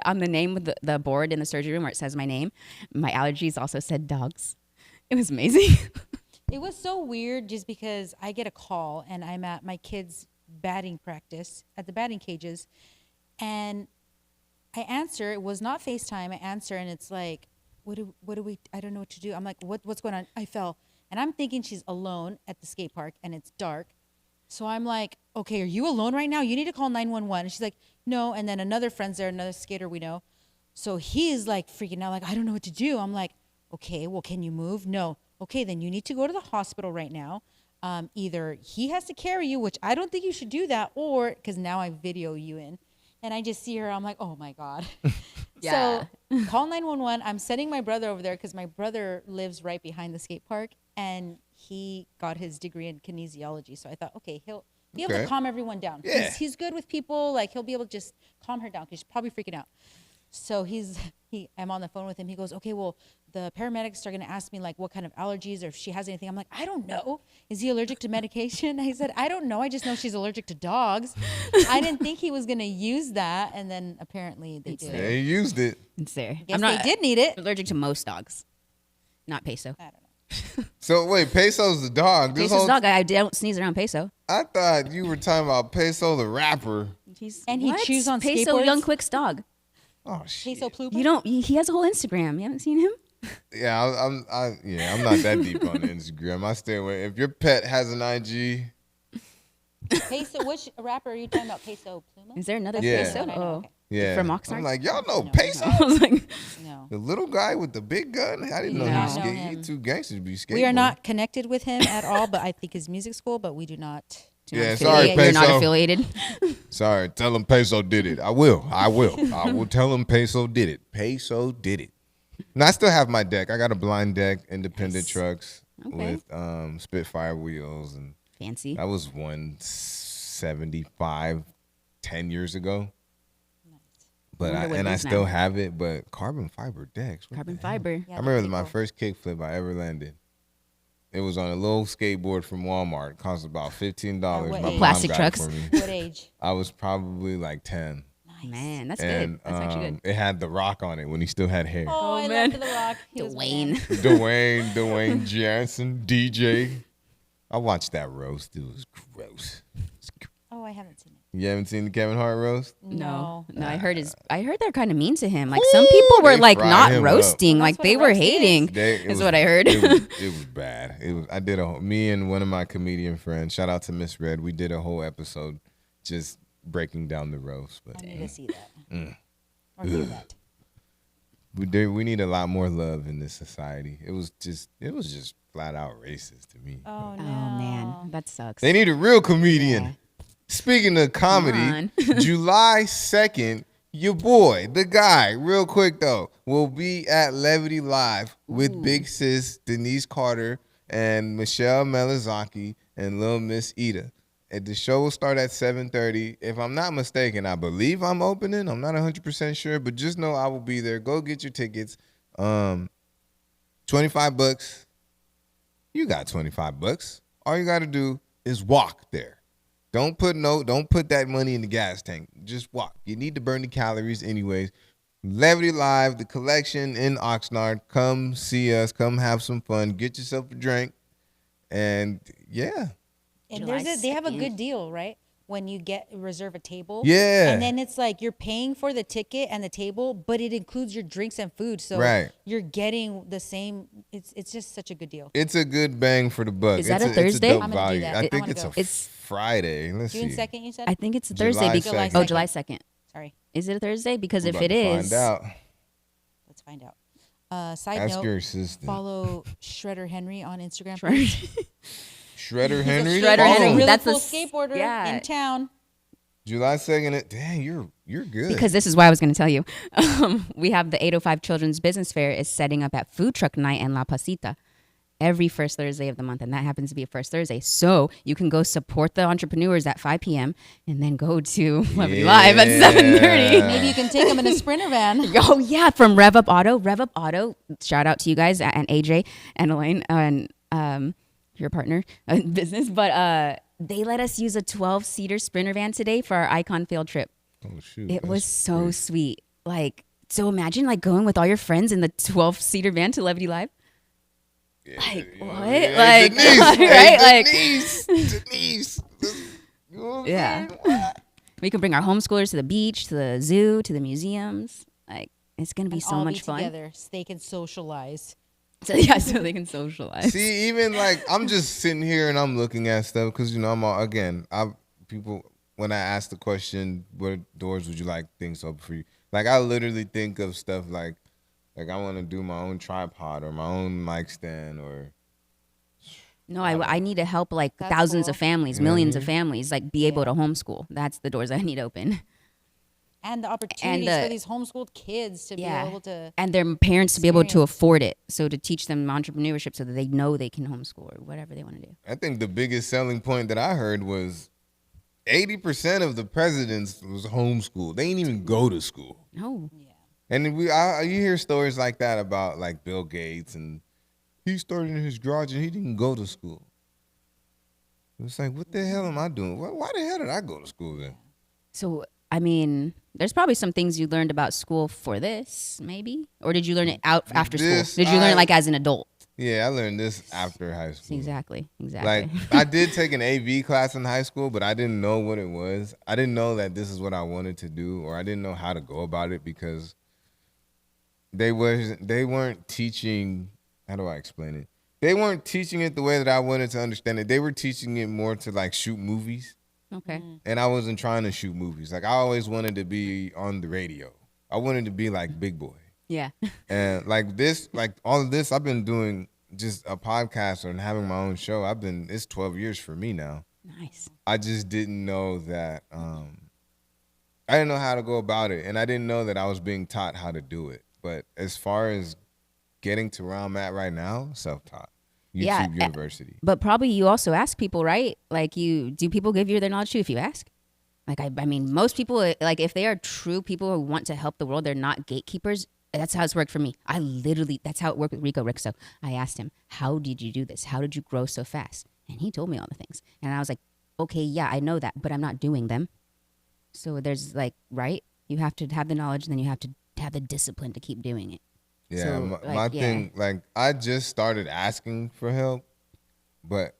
on the name of the board in the surgery room where it says my name, my allergies also said dogs. It was amazing. It was so weird just because I get a call and I'm at my kids' batting practice at the batting cages, and I answer. It was not FaceTime. I answer, and it's like, what do we? I don't know what to do. I'm like, what's going on? I fell, and I'm thinking she's alone at the skate park, and it's dark. So I'm like, okay, are you alone right now? You need to call 911. And she's like, no. And then another friend's there, another skater we know. So he's like freaking out, like, I don't know what to do. I'm like, okay, well, can you move? No. Okay, then you need to go to the hospital right now. Either he has to carry you, which I don't think you should do that, or because now I video you in. And I just see her. I'm like, oh, my God. Yeah. So call 911. I'm sending my brother over there because my brother lives right behind the skate park, and he got his degree in kinesiology. So I thought, okay, he'll be able Okay. to calm everyone down. Yeah. He's good with people. Like, he'll be able to just calm her down because she's probably freaking out. So I'm on the phone with him. He goes, okay, well, the paramedics are going to ask me like what kind of allergies or if she has anything. I'm like, I don't know. Is he allergic to medication? I said, I don't know. I just know she's allergic to dogs. I didn't think he was going to use that. And then apparently they did. They used it. It's there. Guess they did need it. allergic to most dogs, not Peso. I don't know. So wait, Peso's the dog. This Peso's whole dog. I don't sneeze around Peso. I thought you were talking about Peso the rapper. And he chews on Peso, skateboards? Young Quick's dog. Oh shit. Queso Plupa? You don't. He has a whole Instagram. You haven't seen him? Yeah, I'm not that deep on Instagram. I stay away. If your pet has an IG, Peso, which rapper are you talking about? Peso Pluma? Is there another Yeah. Peso? I know, Oh, okay. yeah. From Oxnard? I'm like, y'all know No. Peso? I was like, No. The little guy with the big gun? I didn't know No. he I was know skate. him. He too gangster to be skateboarding. We are not connected with him at all, but I think his music cool, but we do not. Yeah, affiliated. sorry, You're not Peso. affiliated. Sorry, tell him Peso did it. I will. I will tell him Peso did it. Peso did it. And I still have my deck. I got a blind deck, independent trucks Okay. with Spitfire wheels, and Fancy. that was 175 10 years ago. But wonder what I it is still now. have it. But carbon fiber decks. what Carbon the hell? fiber. Yeah, I remember they're my pretty first kickflip I ever landed. It was on a little skateboard from Walmart. It cost about $15. what My age? mom Plastic got trucks. it for me. What age? I was probably like 10. Man, that's And good. That's actually good. it had The Rock on it when he still had hair. Oh, I man. love The Rock. He was my man. Dwayne. Dwayne Johnson, DJ. I watched that roast. It was gross. Oh, I haven't seen it. You haven't seen the Kevin Hart roast? No. I heard they're kind of mean to him. Like some people were they like fried not him roasting, up. Well, like that's they what a were roast is. hating. Is what I heard. It was bad. Me and one of my comedian friends, shout out to Miss Red, we did a whole episode just breaking down the roast. But I need to see that. Or hear that. we need a lot more love in this society. It was just flat out racist to me. Oh, no. Oh man, that sucks. They need a real comedian. Yeah. Speaking of comedy, on. July 2nd, your boy, the guy, real quick though, will be at Levity Live with Big Sis, Denise Carter, and Michelle Melizaki and Lil Miss Ida. And the show will start at 7:30. If I'm not mistaken, I believe I'm opening. I'm not 100% sure, but just know I will be there. Go get your tickets. $25. You got $25. All you got to do is walk there. Don't put that money in the gas tank. Just walk. You need to burn the calories anyways. Levity Live, the collection in Oxnard. Come see us. Come have some fun. Get yourself a drink. And yeah. And July they have a 2nd. good deal, right? When you reserve a table. Yeah. And then it's like you're paying for the ticket and the table, but it includes your drinks and food. So Right. you're getting the same. It's just such a good deal. It's a good bang for the buck. Is that it's a Thursday? dope I'm gonna do value. that. I I think wanna it's go. It's Friday. Let's June see. 2nd, you said? I think it's a July Thursday. 2nd. Oh, July 2nd. Sorry. Is it a Thursday? Because We're if about it to is, find out. Let's find out. Side Ask note, your assistant. follow Shredder Henry on Instagram. please. Shredder Henry. Shredder Oh, Henry. Really That's cool a skateboarder yeah. in town. July 2nd. Dang, you're good. because this is why I was going to tell you. We have the 805 Children's Business Fair is setting up at Food Truck Night and La Pasita every first Thursday of the month, and that happens to be a first Thursday. So you can go support the entrepreneurs at 5 p.m. and then go to Levity Live at 7:30. Maybe you can take them in a Sprinter van. Oh yeah, from Rev Up Auto. Rev Up Auto. Shout out to you guys and AJ and Elaine and your partner in business. But they let us use a 12-seater Sprinter van today for our Icon field trip. Oh shoot. It that's was so great. sweet. Like, so imagine like going with all your friends in the 12-seater van to Levity Live. Like what? Hey, Like Denise, right? hey, Like Denise. You know what I'm yeah. saying? We can bring our homeschoolers to the beach, to the zoo, to the museums. Like it's gonna be And so all much be fun. together so they can socialize. So yeah, so they can socialize. See, even like I'm just sitting here and I'm looking at stuff because I'm all, again, people when I ask the question, what doors would you like things open for you? Like I literally think of stuff like I want to do my own tripod or my own mic stand or No, I need to help like That's thousands cool. of families, millions of families, like be able to homeschool. That's the doors I need open. And the opportunities the- for these homeschooled kids to be able to. And their parents to be able to experience. afford it. So to teach them entrepreneurship so that they know they can homeschool or whatever they want to do. I think the biggest selling point that I heard was 80% of the presidents was homeschooled. They didn't even go to school. No. And you hear stories like that about like Bill Gates and he started in his garage and he didn't go to school. It's like, what the hell am I doing? Why the hell did I go to school then? So, I mean, there's probably some things you learned about school for this, maybe? Or did you learn it out after This, school? Did you learn it like as an adult? Yeah, I learned this after high school. Exactly. Like I did take an AV class in high school, but I didn't know what it was. I didn't know that this is what I wanted to do, or I didn't know how to go about it because they weren't teaching. How do I explain it? They weren't teaching it the way that I wanted to understand it. They were teaching it more to like shoot movies, Okay. and I wasn't trying to shoot movies. Like I always wanted to be on the radio. I wanted to be like Big Boy. Yeah. And like this, like all of this, I've been doing just a podcast and having my own show. It's 12 years for me now. Nice. I just didn't know that, I didn't know how to go about it. And I didn't know that I was being taught how to do it. But as far as getting to where I'm at right now, self-taught. YouTube Yeah, University. But probably you also ask people, right? Like do people give you their knowledge too if you ask? Like, I mean, most people, like if they are true people who want to help the world, they're not gatekeepers. That's how it's worked for me. That's how it worked with Realquicctho. I asked him, how did you do this? How did you grow so fast? And he told me all the things. And I was like, okay, yeah, I know that, but I'm not doing them. So there's like, right? You have to have the knowledge, and then you have to have the discipline to keep doing it. Yeah, So, my thing, like, I just started asking for help, but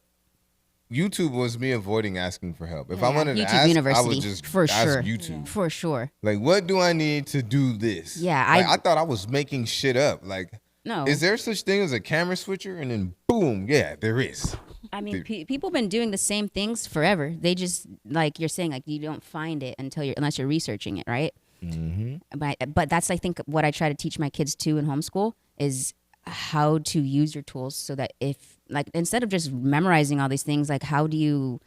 YouTube was me avoiding asking for help. If I wanted to YouTube ask, I University, would just for ask sure. YouTube. For sure. Like, what do I need to do this? Yeah, Like, I thought I was making shit up. Like, No. is there such thing as a camera switcher? And then boom, yeah, there is. I mean, people have been doing the same things forever. They just, like you're saying, like, you don't find it unless you're researching it, right? Mm-hmm. But that's, I think, what I try to teach my kids too in homeschool is how to use your tools, so that instead of just memorizing all these things, like, how do you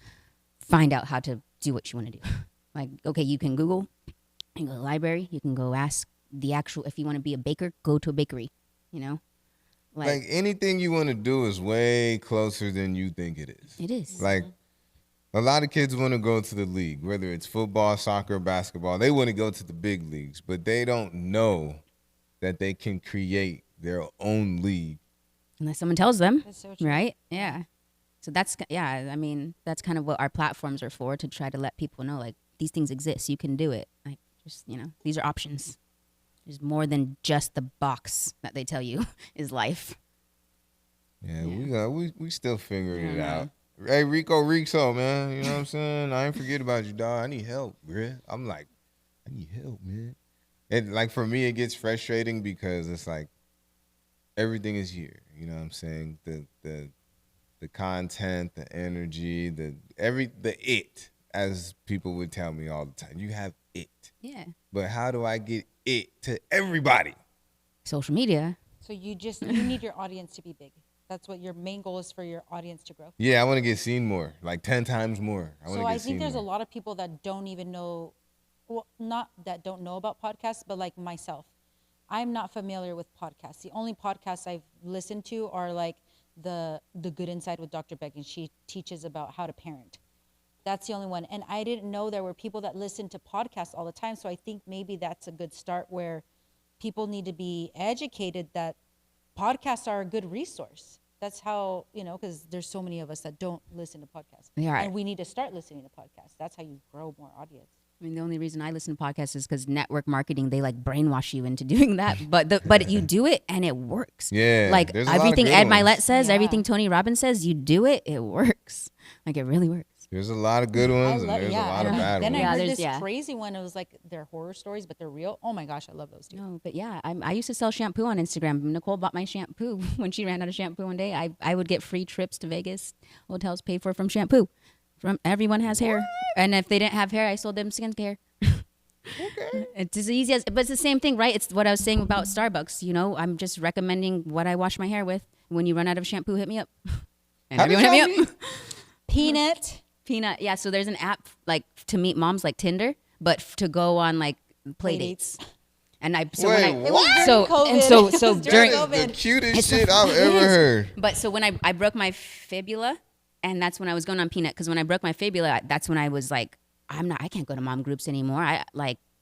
find out how to do what you want to do? Like, okay, you can Google, you can go to the library, you can go ask if you want to be a baker, go to a bakery, you know? Like anything you want to do is way closer than you think it is. It is. Like, a lot of kids want to go to the league, whether it's football, soccer, basketball. They want to go to the big leagues, but they don't know that they can create their own league. Unless someone tells them, That's so true. right? Yeah. So that's kind of what our platforms are for, to try to let people know, like, these things exist. You can do it. Like, just, these are options. There's more than just the box that they tell you is life. Yeah, we still figuring it out. Hey, Realquicctho, man. You know what I'm saying? I ain't forget about you, dog. I need help, bruh. I'm like, I need help, man. And like, for me, it gets frustrating because it's like everything is here. You know what I'm saying? The content, the energy, the it, as people would tell me all the time. You have it. Yeah. But how do I get it to everybody? Social media. So you need your audience to be big. That's what your main goal is, for your audience to grow. Yeah, I want to get seen more, like 10 times more. I think there's a lot of people that don't even know, well, not that don't know about podcasts, but like myself, I'm not familiar with podcasts. The only podcasts I've listened to are like the Good Inside with Dr. Beck, and she teaches about how to parent. That's the only one. And I didn't know there were people that listen to podcasts all the time. So I think maybe that's a good start, where people need to be educated that podcasts are a good resource. That's how, because there's so many of us that don't listen to podcasts. Yeah. And we need to start listening to podcasts. That's how you grow more audience. I mean, the only reason I listen to podcasts is because network marketing, they like brainwash you into doing that. But you do it and it works. Yeah. Like there's a lot of everything good Ed ones. Milet says, Yeah. everything Tony Robbins says, you do it, it works. Like, it really works. There's a lot of good ones, and there's a lot of bad Then ones. I heard there's- this crazy one. It was like, they're horror stories, but they're real. Oh my gosh, I love those too. No, but yeah, I used to sell shampoo on Instagram. Nicole bought my shampoo when she ran out of shampoo one day. I would get free trips to Vegas, hotels paid for from shampoo. From everyone has hair, and if they didn't have hair, I sold them skincare. Okay. It's as easy as, but it's the same thing, right? It's what I was saying about Starbucks. I'm just recommending what I wash my hair with. When you run out of shampoo, hit me up. And How did everyone hit y'all me up. Peanut. Yeah, so there's an app like to meet moms, like Tinder, but to go on like play dates. And I so Wait, when I what? It was so during and COVID. so It so was during during That is the cutest It's shit a- I've it ever is. heard. But so when I broke my fibula, and that's when I was going on Peanut, because when I broke my fibula, that's when I was like, I can't go to mom groups anymore.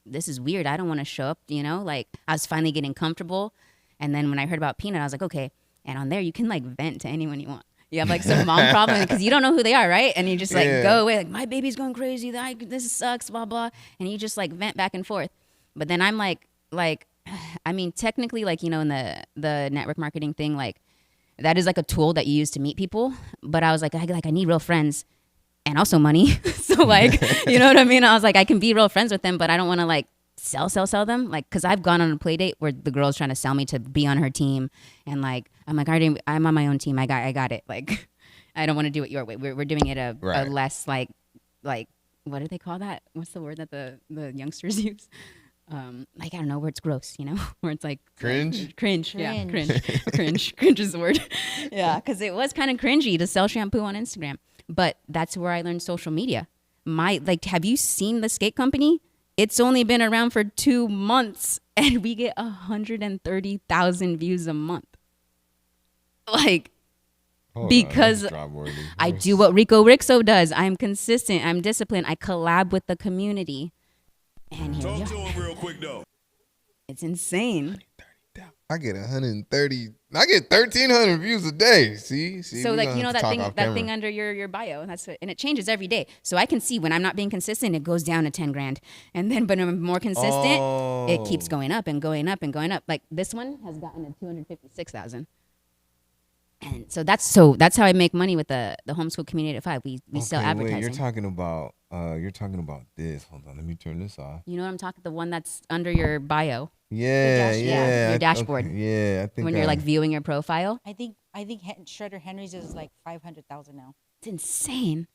This is weird. I don't want to show up, like I was finally getting comfortable. And then when I heard about Peanut, I was like, okay. And on there, you can like vent to anyone you want. You have like some mom problem because you don't know who they are, right? And you just like Yeah. go away, like, my baby's going crazy. This sucks, blah, blah. And you just like vent back and forth. But then I'm like, I mean, technically, like, in the network marketing thing, like that is like a tool that you use to meet people. But I was like, I need real friends and also money. So like, you know what I mean? I was like, I can be real friends with them, but I don't want to like sell them. Like, cause I've gone on a play date where the girl's trying to sell me to be on her team. And like, I'm like, I'm on my own team. I got it. Like, I don't want to do it your way. We're doing it a less like, what do they call that? What's the word that the youngsters use? Like, I don't know, where it's gross, where it's like Cringe? Cringe. Yeah, cringe. Cringe is the word. Yeah, because it was kind of cringy to sell shampoo on Instagram. But that's where I learned social media. Have you seen the skate company? It's only been around for 2 months, and we get 130,000 views a month. Like, Hold on, because that's drop-worthy. I do what Realquicctho does. I'm consistent. I'm disciplined. I collab with the community. And here we Talk to are. him real quick, though. It's insane. I get 130. I get 1,300 views a day. See. So we like gonna you know have to that talk thing off that camera. thing under your bio, and it changes every day. So I can see when I'm not being consistent, it goes down to 10 grand, and then when I'm more consistent, it keeps going up and going up and going up. Like this one has gotten to 256,000. And so that's how I make money with the homeschool community at 5. We sell advertising. Wait, you're talking about this. Hold on, let me turn this off. You know what I'm talking? The one that's under your bio. Yeah, your dashboard. Okay, yeah, I think When you're like viewing your profile. I think Shredder Henry's is like 500,000 now. It's insane.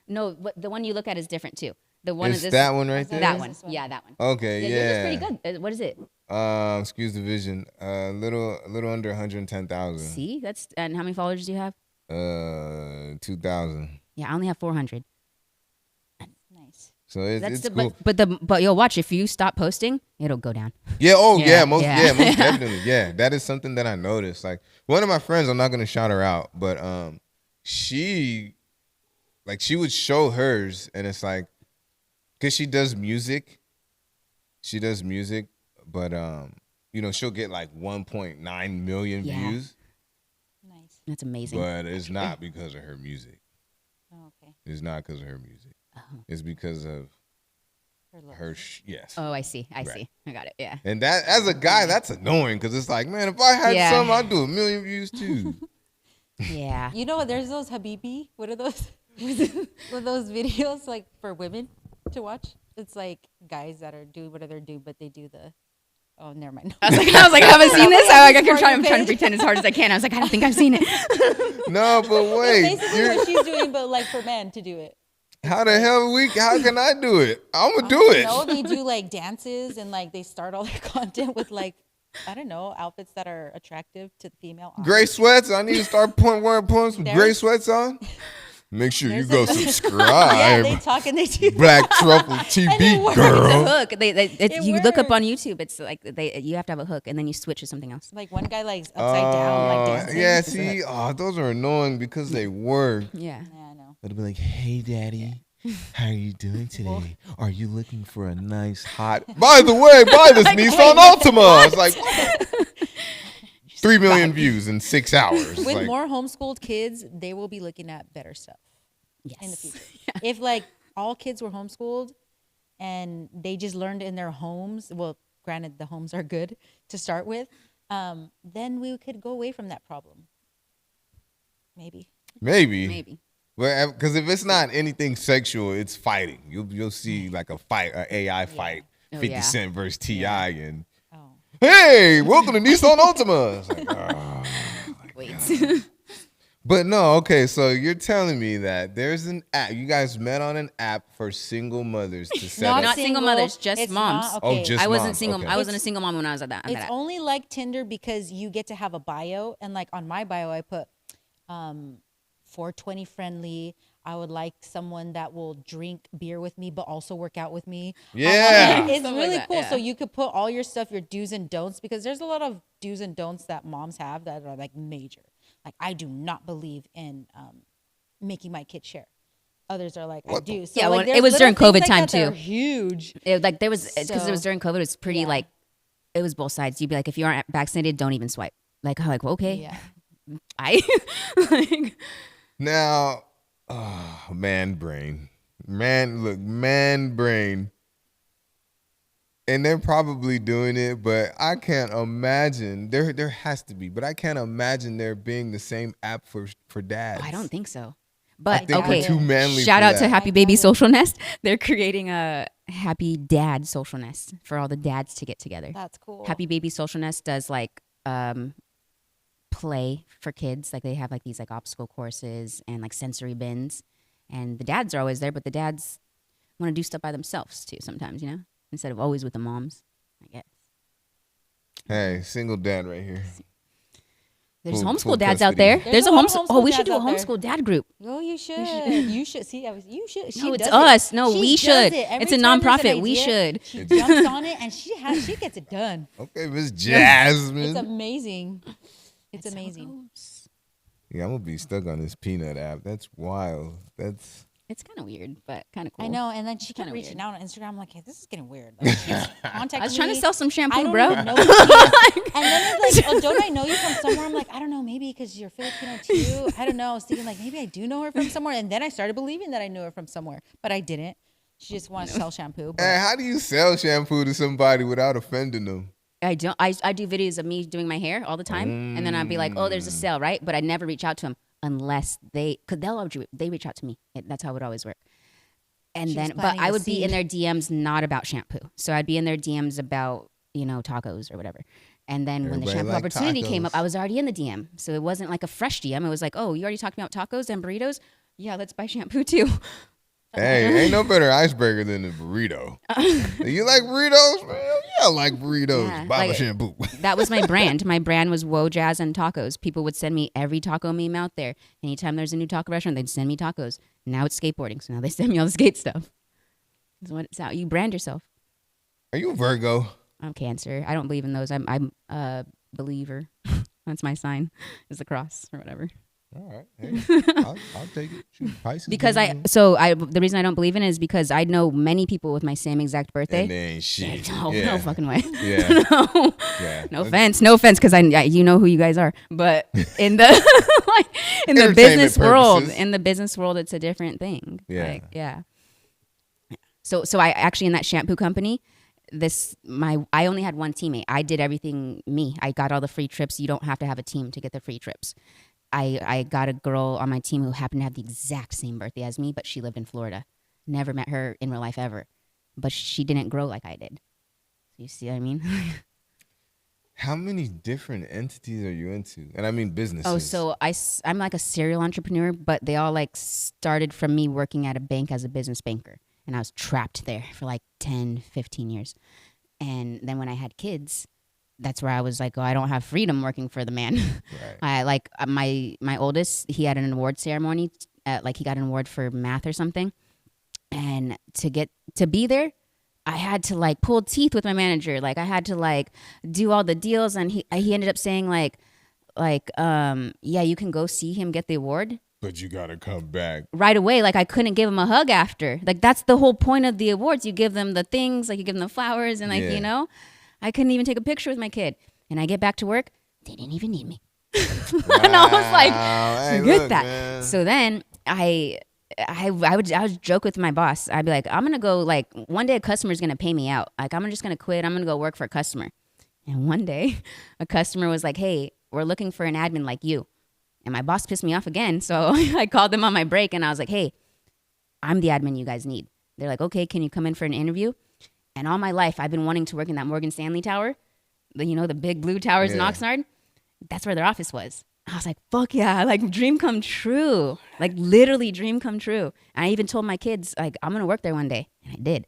No, the one you look at is different too. The one it's is that one right there. That one. Yeah, that one. Okay, Yours is yeah. pretty good. What is it? Excuse the vision. Little under 110,000. See, and how many followers do you have? 2,000. Yeah, I only have 400. Nice. So it's cool. But you'll watch, if you stop posting, it'll go down. Yeah. Oh, Yeah, most yeah. definitely. Yeah, that is something that I noticed. Like one of my friends, I'm not gonna shout her out, but she would show hers, and it's like, cause she does music, but she'll get like 1.9 million Yeah. views, Nice. That's amazing. but it's not because of her music. Oh, okay. It's not because of her music. Oh. It's because of looks. her. Yes. Oh, I see. I Right. see. I got it. Yeah. And that, as a guy, that's annoying because it's like, man, if I had Yeah. some, I'd do 1 million views too. Yeah. You know, there's those Habibi. What are those? With those videos like for women to watch? It's like guys that are doing whatever they're doing, but they do the. Oh, never mind. I was like, I haven't seen this. I'm trying to page. pretend as hard as I can. I was like, I don't think I've seen it. No, but wait, Basically, what she's doing, but like for men to do it. how the hell how can I do it? I'm gonna do it. No, they do like dances and like they start all their content with like, I don't know, outfits that are attractive to the female. Gray sweats. I need to start putting some gray There's- sweats on. Make sure you there's go a- subscribe. Yeah, they talk and they do. Black Truffle it TV, works. It's a girl. hook. It You look up works. on YouTube. It's like you have to have a hook, and then you switch to something else. Like one guy like upside down, like dancing. Yeah, see, those are annoying because they work. Yeah. Yeah, I know. It'll be like, hey, daddy, how are you doing today? Are you looking for a nice hot? By the way, buy this Nissan Altima. It's like 3 million views in 6 hours. With Like, more homeschooled kids, they will be looking at better stuff Yes. in the future. If like all kids were homeschooled and they just learned in their homes, well, granted the homes are good to start with, then we could go away from that problem. Maybe. maybe. Well, because if it's not anything sexual, it's fighting. You'll see like a fight, an AI fight, Oh, 50 yeah. Cent versus T.I. and Oh. hey, welcome to Nissan Altima. It's like, oh. Wait. But no, okay, so you're telling me that there's an app. You guys met on an app for single mothers to set Not up. single mothers, just It's moms. not- Oh, okay. just I wasn't moms, single. okay. I wasn't a single mom when I was at that. It's only like Tinder because you get to have a bio, and like on my bio, I put 420 friendly. I would like someone that will drink beer with me, but also work out with me. Yeah. It's Something like really that, cool. yeah. So you could put all your stuff, your do's and don'ts, because there's a lot of do's and don'ts that moms have that are like major. Like I do not believe in making my kid share. Others are like, I do. So Yeah, like, well, there's it was little during COVID things like time, that that too. are huge. Like there was because it was So, during COVID. It was pretty yeah. like it was both sides. You'd be like, if you aren't vaccinated, don't even swipe. Like, well, okay, Yeah. like, Now, man brain. Man brain. And they're probably doing it, but I can't imagine. There has to be, but I can't imagine there being the same app for dads. I don't think so. I But think okay, we're too manly shout for out to that. Happy Baby Social Nest. They're creating a Happy Dad Social Nest for all the dads to get together. That's cool. Happy Baby Social Nest does like play for kids. Like they have like these like obstacle courses and like sensory bins, and the dads are always there, but the dads want to do stuff by themselves too sometimes, instead of always with the moms. I guess Hey, single dad right here. there's Full homeschool dads out custody. there. There's There's a a lot of homeschool. homeschool Oh, we should dads do a out there. homeschool dad group. Oh, you should. You should. See, you should. She No, it's does us. It. No, She we does should. it. Every It's a time there's an nonprofit. We idea, should. She jumps on it and she gets it done. Okay, Miss It's Jasmine. amazing. It's amazing. Yeah, I'm gonna be stuck on this peanut app. That's wild. That's It's kind of weird, but kind of cool. I know. And then she kept Kinda reaching weird. out on Instagram. I'm like, hey, this is getting weird. Like, she's contacting I was trying to me. sell some shampoo, I don't bro. even know who she is. And then it's like, oh, don't I know you from somewhere? I'm like, I don't know, maybe because you're Filipino too. I don't know. I was thinking like, maybe I do know her from somewhere. And then I started believing that I knew her from somewhere, but I didn't. She just wanted to sell shampoo. But Hey, how do you sell shampoo to somebody without offending them? I don't. I do videos of me doing my hair all the time, and then I'd be like, "Oh, there's a sale, right?" But I never reach out to them unless because they reach out to me. That's how it would always work. And She was then, but planting I the would be in seed. their DMs not about shampoo. So I'd be in their DMs about tacos or whatever. And then when the Everybody shampoo like opportunity came up, tacos. I was already in the DM. So it wasn't like a fresh DM. It was like, "Oh, you already talked about tacos and burritos? Yeah, let's buy shampoo too." Hey, ain't no better icebreaker than a burrito. You like burritos, man? Yeah, I like burritos. Yeah, Buy my like- shampoo. That was my brand. My brand was Whoa Jazz and Tacos. People would send me every taco meme out there. Anytime there's a new taco restaurant, they'd send me tacos. Now it's skateboarding, so now they send me all the skate stuff. That's what it's out. You brand yourself. Are you a Virgo? I'm Cancer. I don't believe in those. I'm a believer. That's my sign. Is the cross or whatever. All right. Hey, I'll take it. Shoot, Pisces. Because baby. the reason I don't believe in it is because I know many people with my same exact birthday. And they ain't shit. No, yeah. no fucking way. Yeah. No. Yeah. No offense, because you know who you guys are. But in the in the Entertainment business world, purposes. it's a different thing. Yeah. Like, yeah. So I actually in that shampoo company, I only had one teammate. I did everything me. I got all the free trips. You don't have to have a team to get the free trips. I got a girl on my team who happened to have the exact same birthday as me, but she lived in Florida. Never met her in real life ever, but she didn't grow like I did. You see what I mean? How many different entities are you into? And I mean businesses. Oh, so I'm like a serial entrepreneur, but they all like started from me working at a bank as a business banker. And I was trapped there for like 10, 15 years. And then when I had kids, that's where I was like, oh, I don't have freedom working for the man. Right. I like my oldest, he had an award ceremony, like he got an award for math or something. And to be there, I had to like pull teeth with my manager. Like I had to like do all the deals, and he ended up saying yeah, you can go see him get the award But you gotta come back. right away. Like I couldn't give him a hug after. Like that's the whole point of the awards. You give them the things, like you give them the flowers, and like Yeah. I couldn't even take a picture with my kid. And I get back to work, they didn't even need me. And I was like, Hey, forget look, that. man. So then I would joke with my boss. I'd be like, I'm gonna go, like one day a customer's gonna pay me out. Like I'm just gonna quit. I'm gonna go work for a customer. And one day a customer was like, hey, we're looking for an admin like you. And my boss pissed me off again. So I called them on my break and I was like, hey, I'm the admin you guys need. They're like, okay, can you come in for an interview? And all my life I've been wanting to work in that Morgan Stanley tower. The big blue towers in Yeah. Oxnard. That's where their office was. I was like, fuck yeah, like dream come true. Like literally dream come true. And I even told my kids, like, I'm gonna work there one day. And I did.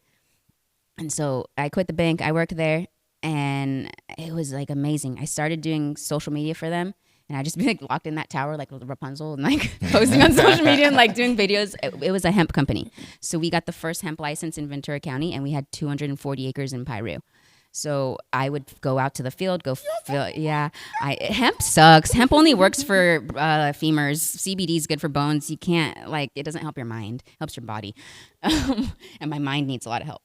And so I quit the bank, I worked there, and it was like amazing. I started doing social media for them. And I just be like locked in that tower like Rapunzel and like posting on social media and like doing videos. It was a hemp company. So we got the first hemp license in Ventura County and we had 240 acres in Piru. So I would go out to the field, hemp sucks. Hemp only works for femurs. CBD is good for bones. You can't, it doesn't help your mind. It helps your body. And my mind needs a lot of help.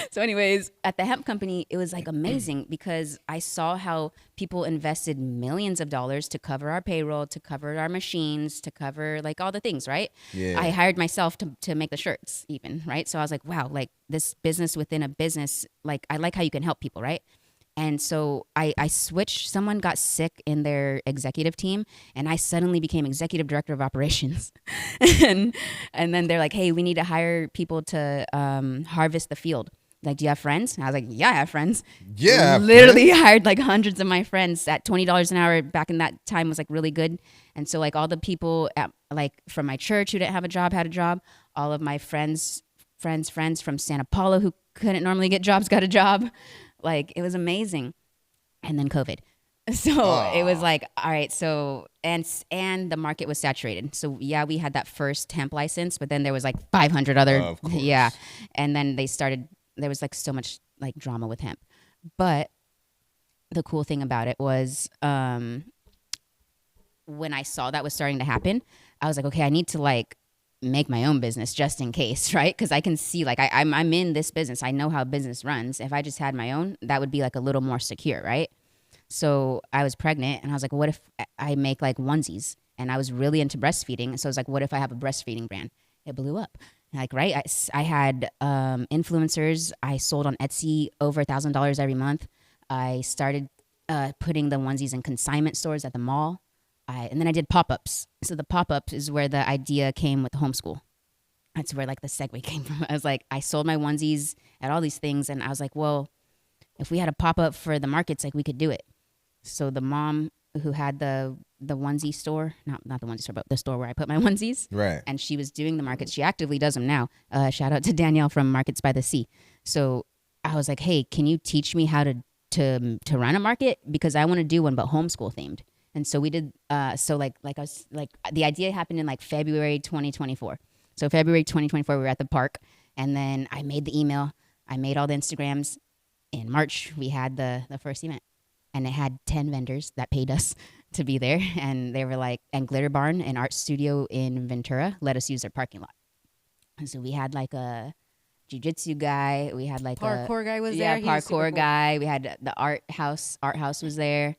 So anyways, at the hemp company, it was like amazing because I saw how people invested millions of dollars to cover our payroll, to cover our machines, to cover like all the things, right? Yeah. I hired myself to make the shirts even, right? So I was like, wow, like this business within a business, like I like how you can help people, right? And so I switched. Someone got sick in their executive team, and I suddenly became executive director of operations. and then they're like, hey, we need to hire people to harvest the field. Like, do you have friends? And I was like, yeah, I have friends. Yeah, I have literally hired like hundreds of my friends at $20 an hour back in that time was like really good. And so like all the people at, like from my church who didn't have a job had a job. All of my friends from Santa Paula who couldn't normally get jobs got a job. Like it was amazing. And then COVID. So it was like, all right, so and the market was saturated. So yeah, we had that first hemp license, but then there was like 500 other Of course. yeah. And then there was like so much like drama with hemp. But the cool thing about it was when I saw that was starting to happen, I was like, okay, I need to like make my own business just in case, right? Because I can see like I'm in this business. I know how business runs. If I just had my own, that would be like a little more secure, right? So I was pregnant and I was like, what if I make like onesies? And I was really into breastfeeding. So I was like, what if I have a breastfeeding brand? It blew up. Like, right? I had influencers. I sold on Etsy over $1,000 every month. I started putting the onesies in consignment stores at the mall. And then I did pop-ups. So the pop-ups is where the idea came with the homeschool. That's where like the segue came from. I was like, I sold my onesies at all these things. And I was like, well, if we had a pop-up for the markets, like we could do it. So the mom who had the onesie store, not the onesie store, but the store where I put my onesies. Right. And she was doing the markets. She actively does them now. Shout out to Danielle from Markets by the Sea. So I was like, hey, can you teach me how to run a market? Because I want to do one, but homeschool themed. And so we did, so like I was like, the idea happened in like February 2024. So February 2024, we were at the park and then I made the email. I made all the Instagrams. In March, we had the first event and it had 10 vendors that paid us to be there. And they were like, and Glitter Barn, an art studio in Ventura, let us use their parking lot. And so we had like a jiu-jitsu guy. We had like Parkour guy was yeah, there. He was super parkour cool. guy. We had the art house was there.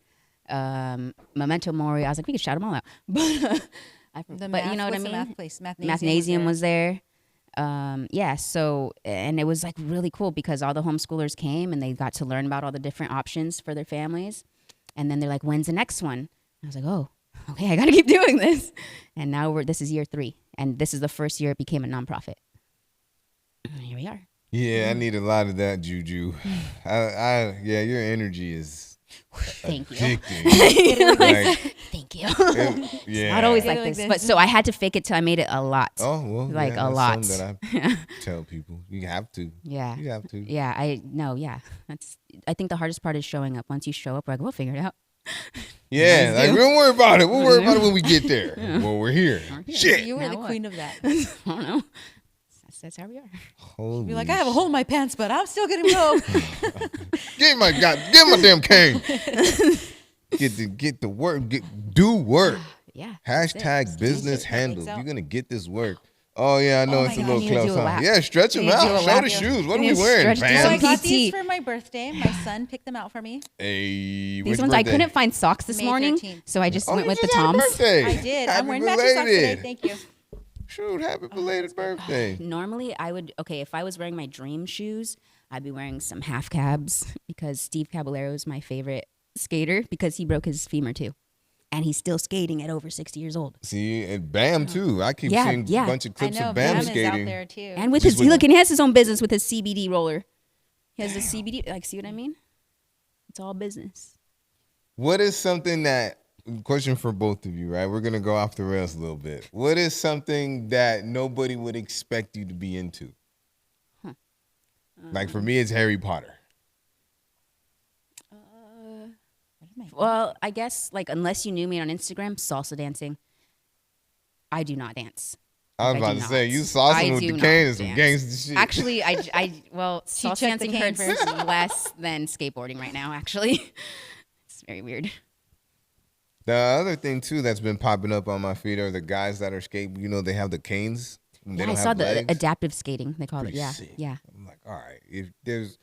Memento Mori. I was like, we could shout them all out. But you know what I mean? Math place, Mathnasium was there. Yeah, so, and it was like really cool because all the homeschoolers came and they got to learn about all the different options for their families. And then they're like, when's the next one? I was like, oh, okay, I got to keep doing this. And now this is year 3. And this is the first year it became a nonprofit. And here we are. Yeah, I need a lot of that juju. Yeah, your energy is Thank you. addicting. Like, Thank you. yeah. Not always Yeah, like like this. this. But so I had to fake it till I made it a lot. Oh, well, Like yeah, a that's lot. something that I tell people. You have to. Yeah. You have to. Yeah, I think the hardest part is showing up. Once you show up, we're like, we'll figure it out. Yeah, like, do. don't worry about it. We'll worry about it when we get there. Well, we're here. Shit. You were Now the what? queen of that. I don't know. That's how we are. Holy You're like, I have a hole in my pants, but I'm still gonna go. Get my damn cane. Get the work. Do work. Yeah. Hashtag business handle. out. You're gonna get this work. Oh yeah, I know Oh it's my a God, little you need to close. do a Huh? lap. Yeah, stretch them You need to do out. a Show lap. the shoes. What You are we need to wearing? stretch, do So I some Fam? got PT. these for my birthday. My son picked them out for me. Hey, These which ones I birthday? couldn't find socks this May morning, 13th. so I just Oh, went you with the just had a Toms. birthday. I did. Happy I'm wearing matching socks today. belated. Thank you. Shoot, happy belated birthday. Normally, I would if I was wearing my dream shoes, I'd be wearing some half cabs because Steve Caballero is my favorite skater because he broke his femur too, and he's still skating at over 60 years old. See, and Bam too. I keep Yeah, seeing yeah. a bunch of I clips know of Bam Bam is out skating. there too. And with Just his, with- look, and he has his own business with his CBD roller. He has the CBD. Like, see what I mean? It's all business. What is something that, question for both of you, right? We're going to go off the rails a little bit. What is something that nobody would expect you to be into? Like for me, it's Harry Potter. Well, I guess like unless you knew me on Instagram, salsa dancing. I do not dance. I was I about do to say, not. you saucing I with do the not cane and some dance. gangster shit. Actually, well, She salsa checked the dancing cane hurts first. less than skateboarding right now. Actually, it's very weird. The other thing too that's been popping up on my feed are the guys that are skate. You know, they have the canes. And they Yeah, I don't saw have the legs. adaptive skating. They call Pretty it. Yeah, sick. yeah. I'm like, all right, if there's,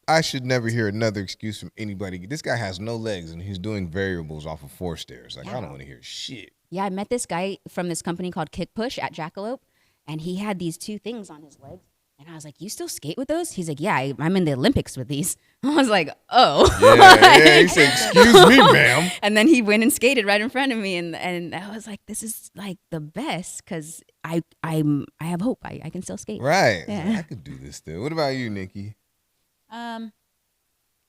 I should never hear another excuse from anybody. This guy has no legs and he's doing variables off of 4 stairs. Like, I don't want to hear shit. Yeah, I met this guy from this company called Kick Push at Jackalope, and he had these 2 things on his legs. And I was like, you still skate with those? He's like, yeah, I'm in the Olympics with these. I was like, oh. Yeah. He said, excuse me, ma'am. And then he went and skated right in front of me. And I was like, this is like the best because I have hope. I can still skate. Right. Yeah. I could do this still. What about you, Nikki?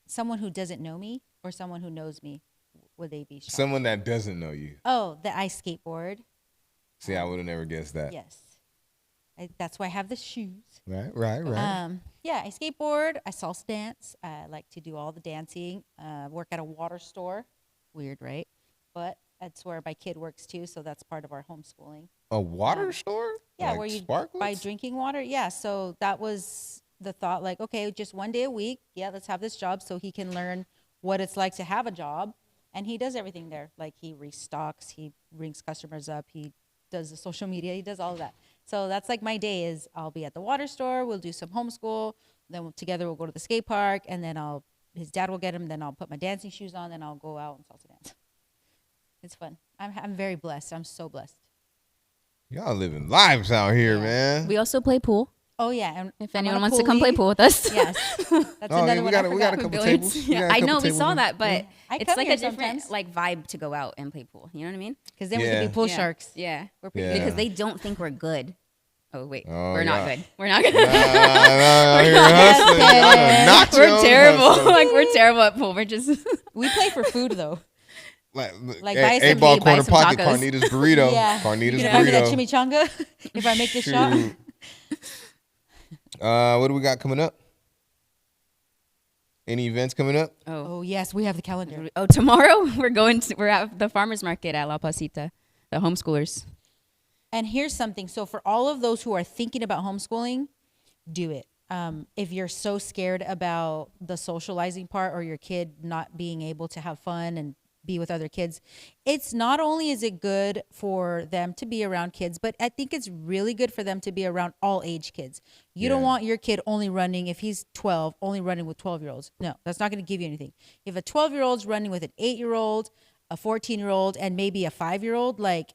Someone who doesn't know me or someone who knows me, would they be shocked? Someone that doesn't know you. Oh, that I skateboard. See, I would have never guessed that. Yes. That's why I have the shoes. Right. Yeah, I skateboard. I salsa dance. I like to do all the dancing. Work at a water store. Weird, right? But that's where my kid works too, so that's part of our homeschooling. A water store? Yeah, Like where you sparklets? buy drinking water. Yeah, so that was the thought, like, okay, just one day a week. Yeah, let's have this job so he can learn what it's like to have a job And he does everything there. Like he restocks, he brings customers up, he does the social media, he does all of that. So that's like my day is I'll be at the water store, we'll do some homeschool, then together we'll go to the skate park, and then his dad will get him, then I'll put my dancing shoes on, then I'll go out and salsa dance. It's fun. I'm very blessed. I'm so blessed. Y'all living lives out here, man. We also play pool. Oh yeah, and If anyone wants to come play pool with us. Yes, that's another one. We got a couple Billiards. tables. Yeah, I know we saw that, but I it's come like here a different sometimes. like vibe to go out and play pool. You know what I mean? Because then we can be pool sharks. Yeah, We're pretty Yeah. because they don't think we're good. Oh wait, Oh, we're not yeah. good. We're not good. You're not hustling. good. Y'all done knocked your We're own terrible. hustle. Like we're terrible at pool. We're just We play for food though. Like, buy some- ball buy corner some pocket, tacos. Carnitas burrito. Yeah. Carnitas You know, remember that burrito. chimichanga? If I make this shot. Shoot. What do we got coming up? Any events coming up? Oh yes, we have the calendar. tomorrow we're at the farmers market at La Pasita, the homeschoolers. And here's something. So for all of those who are thinking about homeschooling, do it. If you're so scared about the socializing part or your kid not being able to have fun and be with other kids, it's not only is it good for them to be around kids, but I think it's really good for them to be around all age kids. You don't Yeah. want your kid only running, if he's 12, only running with 12-year-olds. No, that's not going to give you anything. If a 12-year-old's running with an 8-year-old, a 14-year-old, and maybe a 5-year-old, like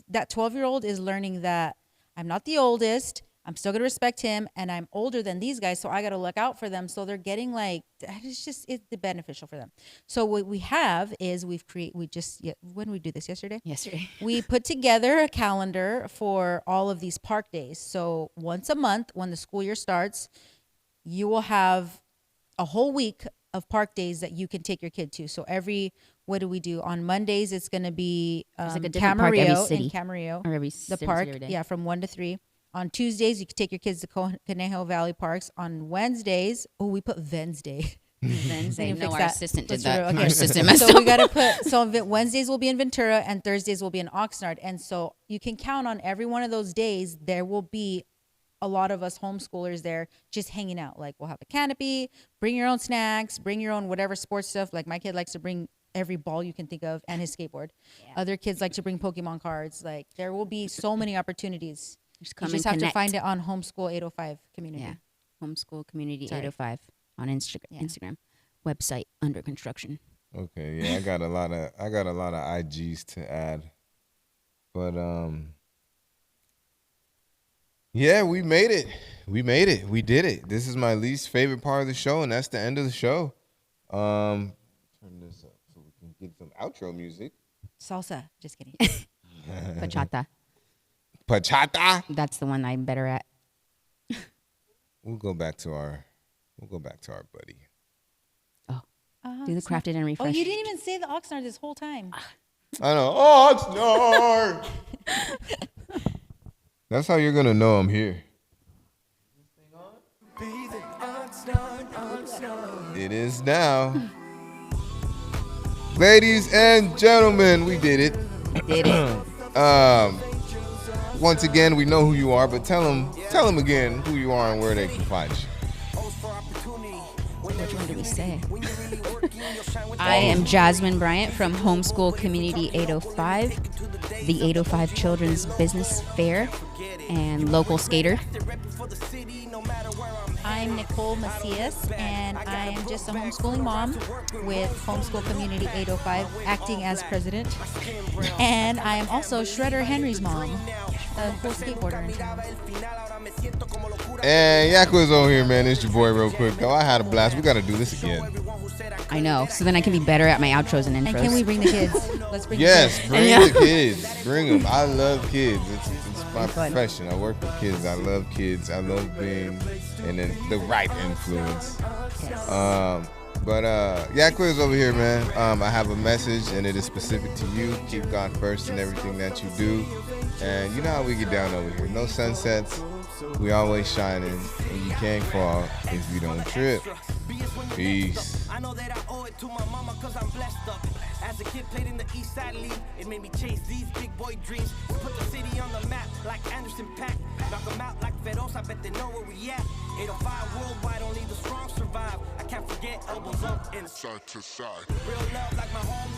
that 12-year-old is learning that I'm not the oldest, I'm still gonna respect him, and I'm older than these guys, so I gotta look out for them. So they're getting like, it's beneficial for them. So what we have is when did we do this yesterday? Yesterday. We put together a calendar for all of these park days. So once a month, when the school year starts, you will have a whole week of park days that you can take your kid to. So what do we do? On Mondays, it's going to be There's like a different park every Camarillo city. in Camarillo, Or every the city park, every day. yeah, from 1 to 3. On Tuesdays, you can take your kids to Conejo Valley Parks. On Wednesdays, we put Wednesday. Wednesday. Fix No, our that. assistant did Let's that. okay. Our assistant messed So up. we got to put, Wednesdays will be in Ventura and Thursdays will be in Oxnard. And so you can count on every one of those days, there will be a lot of us homeschoolers there just hanging out. Like we'll have a canopy, bring your own snacks, bring your own whatever sports stuff. Like my kid likes to bring every ball you can think of and his skateboard. Yeah. Other kids like to bring Pokemon cards. Like there will be so many opportunities. Just You just have to find it on Homeschool 805 community. Yeah. Homeschool Community Sorry. 805 on Instagram. Website under construction. Okay, yeah, I got a lot of IGs to add, but yeah, we made it. We did it. This is my least favorite part of the show, and that's the end of the show. Turn this up so we can get some outro music. Salsa. Just kidding. Bachata. Pachata. That's the one I'm better at. We'll go back to our buddy. Do the crafted and refresh. Oh, you didn't even say the Oxnard this whole time. I know. Oh, Oxnard. That's how you're gonna know I'm here. It is now. Ladies and gentlemen, we did it. Did it. Once again, we know who you are, but tell them again who you are and where they can find you. Which one did we say? I am Jasmine Bryant from Homeschool Community 805, the 805 Children's Business Fair, and local skater. I'm Nicole Macias, and I am just a homeschooling mom with Homeschool Community 805, acting as president. And I am also Shredder Henry's mom, a cool skateboarder in town. And Yakwa's over here, man. It's your boy, Realquicctho. I had a blast. We got to do this again. I know, so then I can be better at my outros and intros. And can we bring the kids? Let's bring Yes, the kids. bring the kids. Bring them. I love kids. It's my profession. I work with kids. I love kids. I love being the right influence. Yes. But Yakwa's over here, man. I have a message, and it is specific to you. Keep God first in everything that you do. And you know how we get down over here. No sunsets. We always shining, and you can't fall if you don't trip. Peace. I know that I owe it to my mama cause I'm blessed up. As a kid played in the East Side League, it made me chase these big boy dreams. Put the city on the map like Anderson Paak. Knock them out like Feroz, I bet they know where we at. 805 worldwide, only the strong survive. I can't forget elbows up, and side to side. Real love like my home.